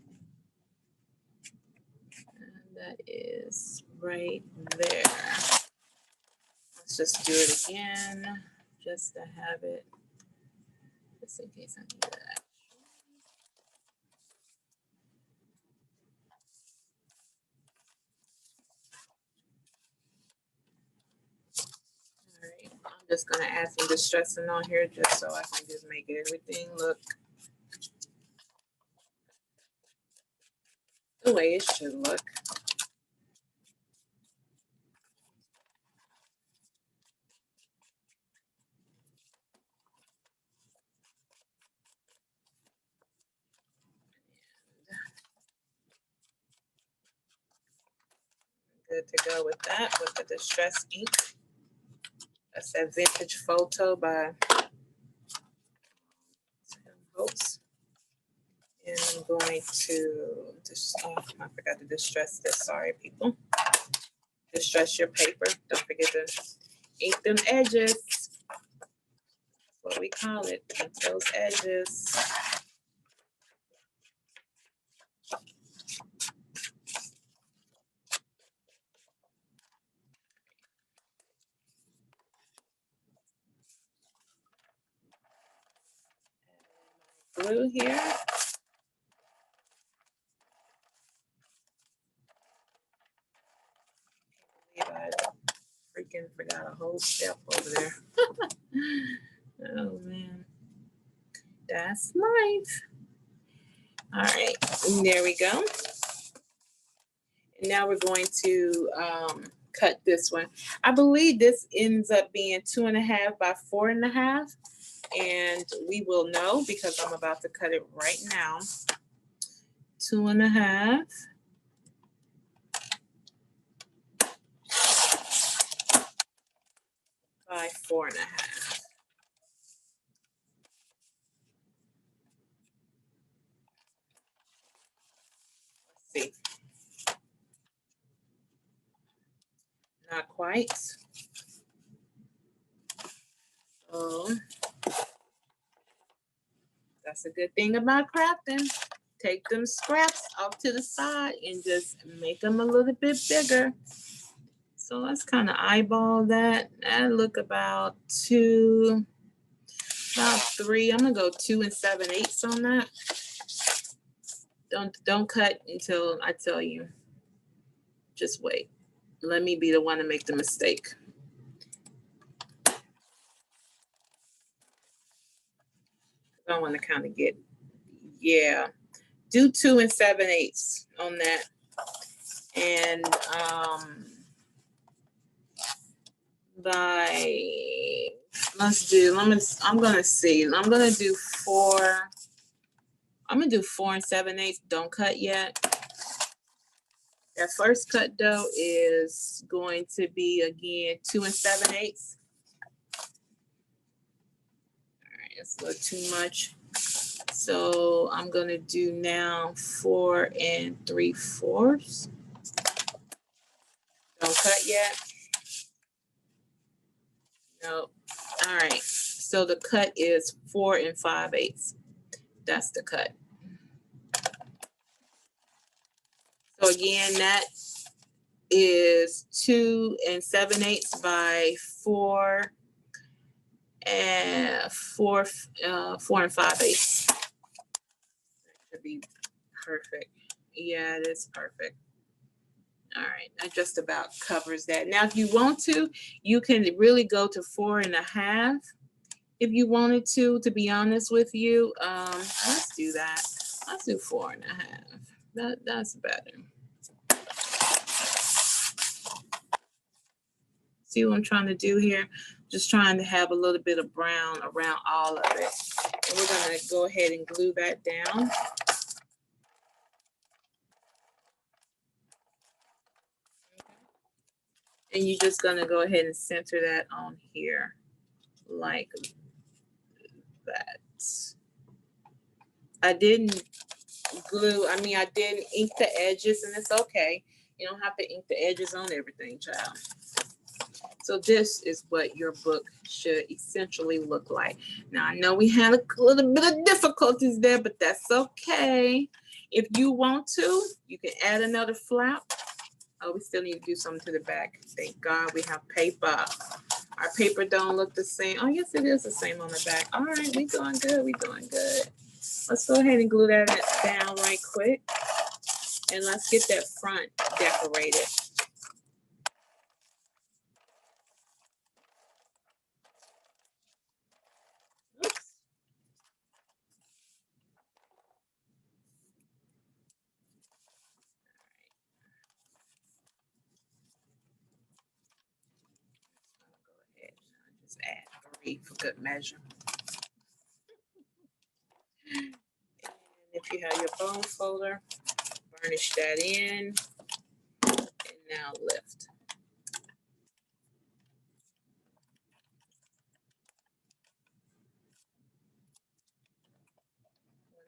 And that is right there. Let's just do it again, just to have it, just in case I need that. All right, I'm just gonna add some distressing on here just so I can just make everything look the way it should look. Good to go with that, with the distress ink. That's that vintage photo by Tim Holtz. And I'm going to just, oh, I forgot to distress this. Sorry, people. Distress your paper. Don't forget to ink them edges. That's what we call it. Ink those edges. Glue here. I freaking forgot a whole step over there. Oh man, that's life. All right, and there we go. And now we're going to cut this one. I believe this ends up being 2.5 by 4.5, and we will know because I'm about to cut it right now. 2.5 by 4.5. Let's see. Not quite. So that's a good thing about crafting. Take them scraps off to the side and just make them a little bit bigger. So let's kind of eyeball that. That look about 2, about 3. I'm gonna go 2 7/8 on that. Don't cut until I tell you. Just wait. Let me be the one to make the mistake. I want to kind of get, yeah, do 2 7/8 on that. And by, I'm gonna see. I'm gonna do 4. I'm gonna do 4 7/8. Don't cut yet. That first cut though is going to be again 2 7/8. All right, it's a little too much. So I'm gonna do now 4 3/4. Don't cut yet. No. All right. So the cut is 4 5/8. That's the cut. So again, that is 2 7/8 by 4 5/8. That should be perfect. Yeah, it is perfect. All right, that just about covers that. Now, if you want to, you can really go to 4.5 if you wanted to be honest with you. Let's do that. Let's do 4.5. That's better. See what I'm trying to do here? Just trying to have a little bit of brown around all of it. And we're gonna go ahead and glue that down. And you're just gonna go ahead and center that on here like that. I didn't I didn't ink the edges, and it's okay. You don't have to ink the edges on everything, child. So this is what your book should essentially look like. Now, I know we had a little bit of difficulties there, but that's okay. If you want to, you can add another flap. Oh, we still need to do something to the back. Thank God we have paper. Our paper don't look the same. Oh, yes, it is the same on the back. All right, we doing good. We doing good. Let's go ahead and glue that down right quick. And let's get that front decorated. Oops. Go ahead and just add 3 for good measure. And if you have your bone folder, burnish that in. And now lift.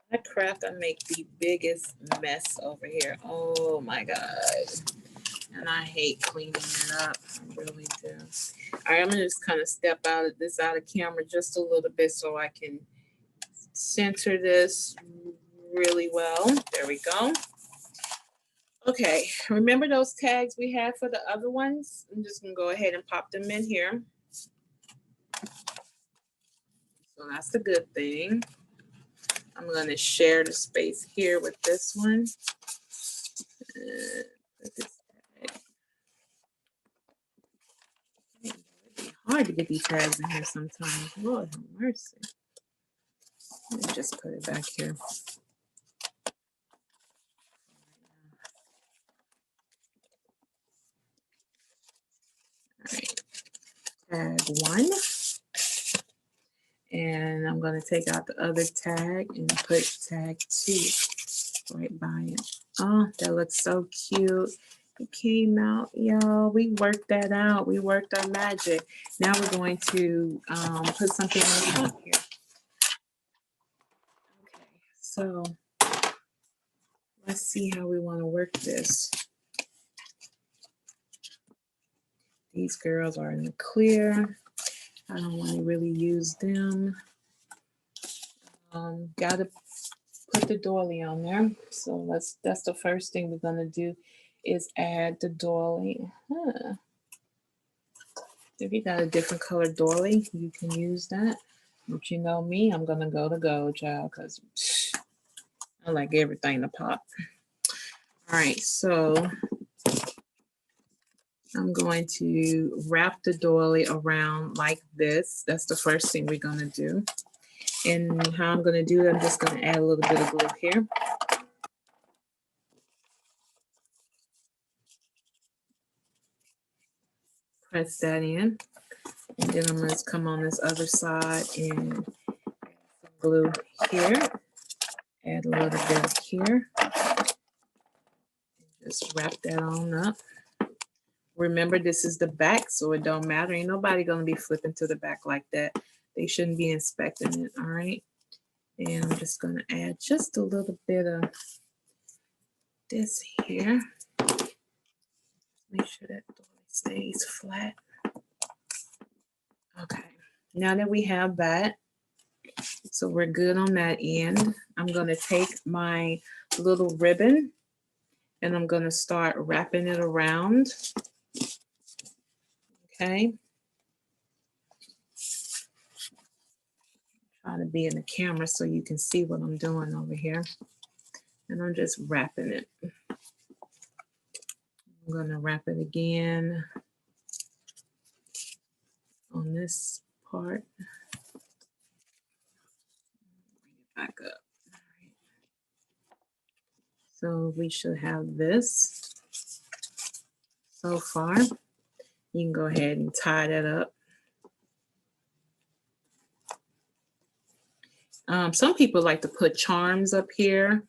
When I craft, I make the biggest mess over here. Oh my God. And I hate cleaning it up. I really do. All right, I'm gonna just kind of step out of camera just a little bit so I can center this really well. There we go. Okay, remember those tags we had for the other ones? I'm just gonna go ahead and pop them in here. So that's the good thing. I'm gonna share the space here with this one. Put this tag. It'd be hard to get these tags in here sometimes. Lord have mercy. Let me just put it back here. All right, tag 1. And I'm going to take out the other tag and put tag 2 right by it. Oh, that looks so cute. It came out, y'all. We worked that out. We worked our magic. Now we're going to put something on the top here. Okay, so let's see how we want to work this. These girls are in the clear. I don't want to really use them. Gotta put the doily on there. So that's the first thing we're gonna do is add the doily. If you got a different color doily, you can use that. But you know me, I'm gonna go to gold, child, because I like everything to pop. All right, so I'm going to wrap the doily around like this. That's the first thing we're gonna do. And how I'm gonna do it, I'm just gonna add a little bit of glue here. Press that in. And then I'm going to come on this other side and add some glue here. Add a little bit here. Just wrap that on up. Remember, this is the back, so it don't matter. Ain't nobody going to be flipping to the back like that. They shouldn't be inspecting it, all right? And I'm just going to add just a little bit of this here. Make sure that stays flat. Okay, now that we have that, so we're good on that end, I'm going to take my little ribbon and I'm going to start wrapping it around. Okay. Try to be in the camera so you can see what I'm doing over here. And I'm just wrapping it. I'm going to wrap it again on this part. Bring it back up. All right. So we should have this so far. You can go ahead and tie that up. Some people like to put charms up here.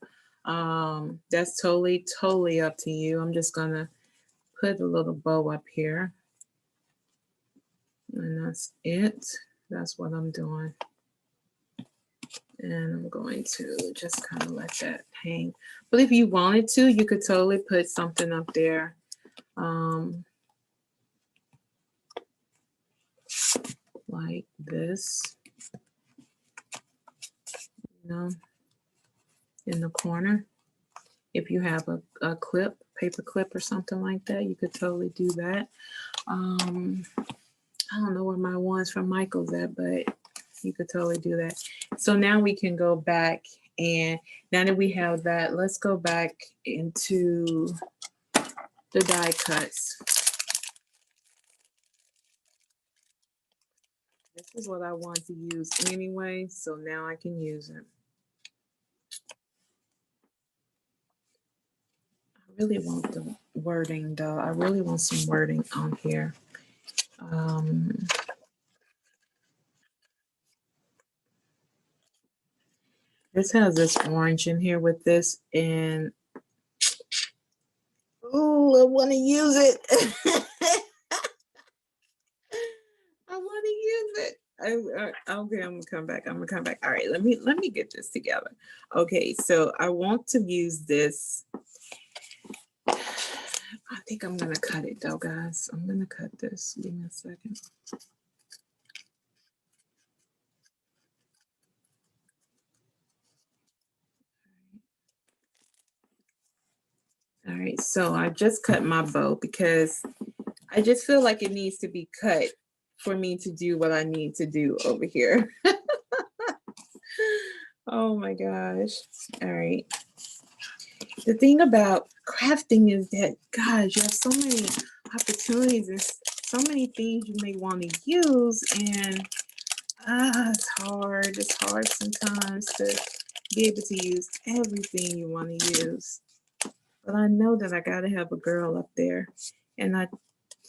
That's totally up to you. I'm just gonna put a little bow up here. And that's it. That's what I'm doing. And I'm going to just kind of let that hang. But if you wanted to, you could totally put something up there. Like this, you know, in the corner. If you have a clip, paper clip or something like that, you could totally do that. I don't know where my ones from Michael's at, but you could totally do that. So now we can go back, and now that we have that, let's go back into the die cuts. This is what I want to use anyway, so now I can use it. I really want the wording though. I really want some wording on here. This has this orange in here with this, and oh, I want to use it. I want to use it. Okay, I'm gonna come back. I'm gonna come back. All right, let me get this together. Okay, so I want to use this. I think I'm gonna cut it though, guys. I'm gonna cut this. Give me a second. All right, so I just cut my bow because I just feel like it needs to be cut for me to do what I need to do over here. Oh my gosh. All right. The thing about crafting is that, gosh, you have so many opportunities and so many things you may want to use, and it's hard. It's hard sometimes to be able to use everything you want to use. But I know that I got to have a girl up there, and I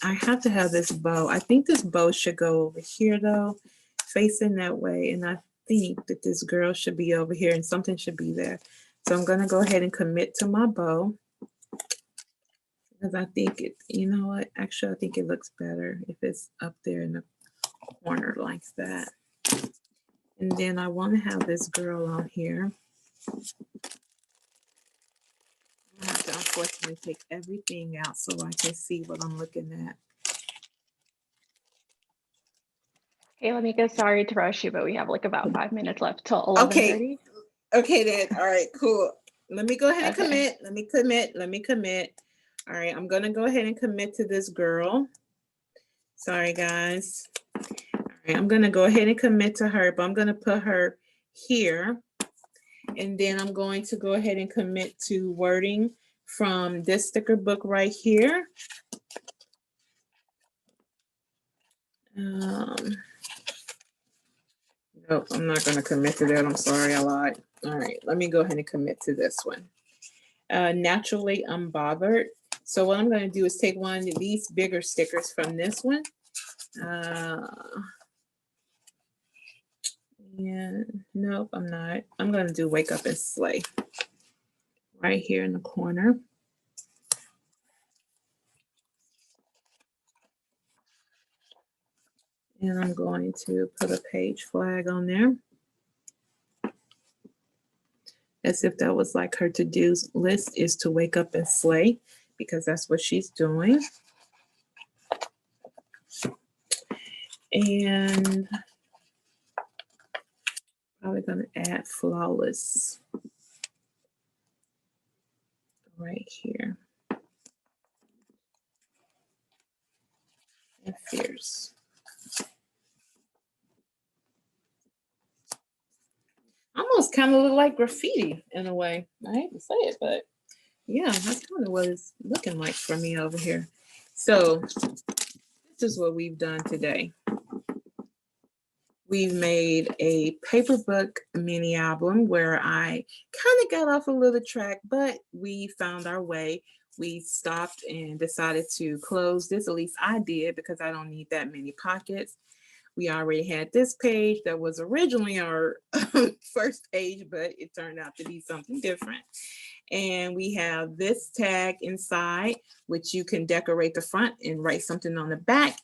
have to have this bow. I think this bow should go over here though, facing that way, and I think that this girl should be over here and something should be there. So I'm gonna go ahead and commit to my bow because I think it, you know what, actually I think it looks better if it's up there in the corner like that. And then I want to have this girl on here. I have to unfortunately take everything out so I can see what I'm looking at. Hey, Lamika, sorry to rush you, but we have like about 5 minutes left till 11:30. Okay then. All right, cool. Let me go ahead and commit. Let me commit. All right, I'm gonna go ahead and commit to this girl. Sorry, guys. All right, I'm gonna go ahead and commit to her, but I'm gonna put her here. And then I'm going to go ahead and commit to wording from this sticker book right here. Nope, I'm not going to commit to that. I'm sorry, I lied. All right, let me go ahead and commit to this one. Naturally Unbothered. So what I'm going to do is take one of these bigger stickers from this one. And nope, I'm not. I'm going to do Wake Up and Slay right here in the corner. And I'm going to put a page flag on there, as if that was like her to-do list is to wake up and slay, because that's what she's doing. And probably going to add Flawless right here. And Fierce. Almost kind of look like graffiti in a way. I hate to say it, but yeah, that's kind of what it's looking like for me over here. So this is what we've done today. We've made a paper book mini album where I kind of got off a little track, but we found our way. We stopped and decided to close this. At least I did, because I don't need that many pockets. We already had this page that was originally our first page, but it turned out to be something different. And we have this tag inside, which you can decorate the front and write something on the back.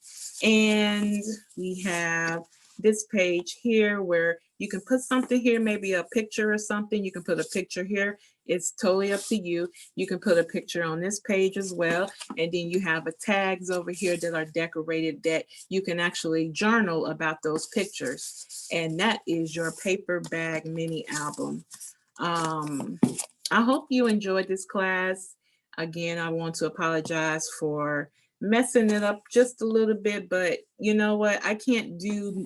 And we have this page here where you can put something here, maybe a picture or something. You can put a picture here. It's totally up to you. You can put a picture on this page as well. And then you have tags over here that are decorated that you can actually journal about those pictures. And that is your paper bag mini album. I hope you enjoyed this class. Again, I want to apologize for messing it up just a little bit, but you know what? I can't do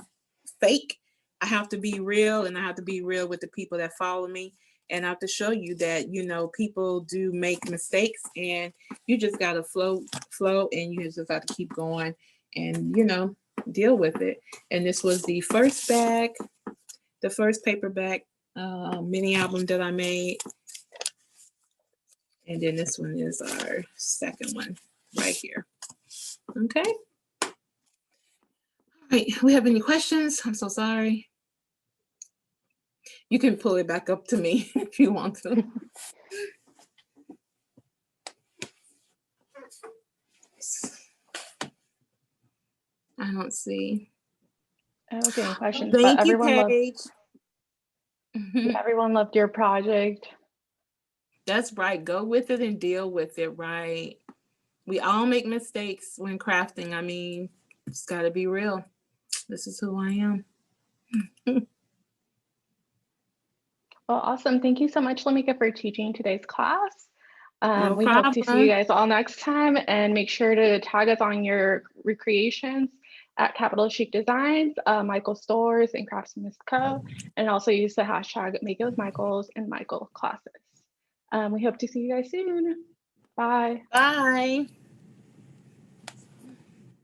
fake. I have to be real, and I have to be real with the people that follow me. And I have to show you that, you know, people do make mistakes, and you just got to flow, and you just have to keep going and, you know, deal with it. And this was the first bag, the first paperback mini album that I made. And then this one is our second one right here. Okay. All right, we have any questions? I'm so sorry. You can pull it back up to me if you want to. I don't see. I don't see any questions, Thank but you, everyone Paige. everyone loved your project. That's right. Go with it and deal with it, right? We all make mistakes when crafting. I mean, it's got to be real. This is who I am. Well, awesome. Thank you so much, Lamika, for teaching today's class. No We hope to see you problem. guys all next time, and make sure to tag us on your recreations at Capital Chic Designs, Michael Stores, and Craftsman's Co. And also use the hashtag Make It With Michaels and Michael Classes. We hope to see you guys soon. Bye. Bye.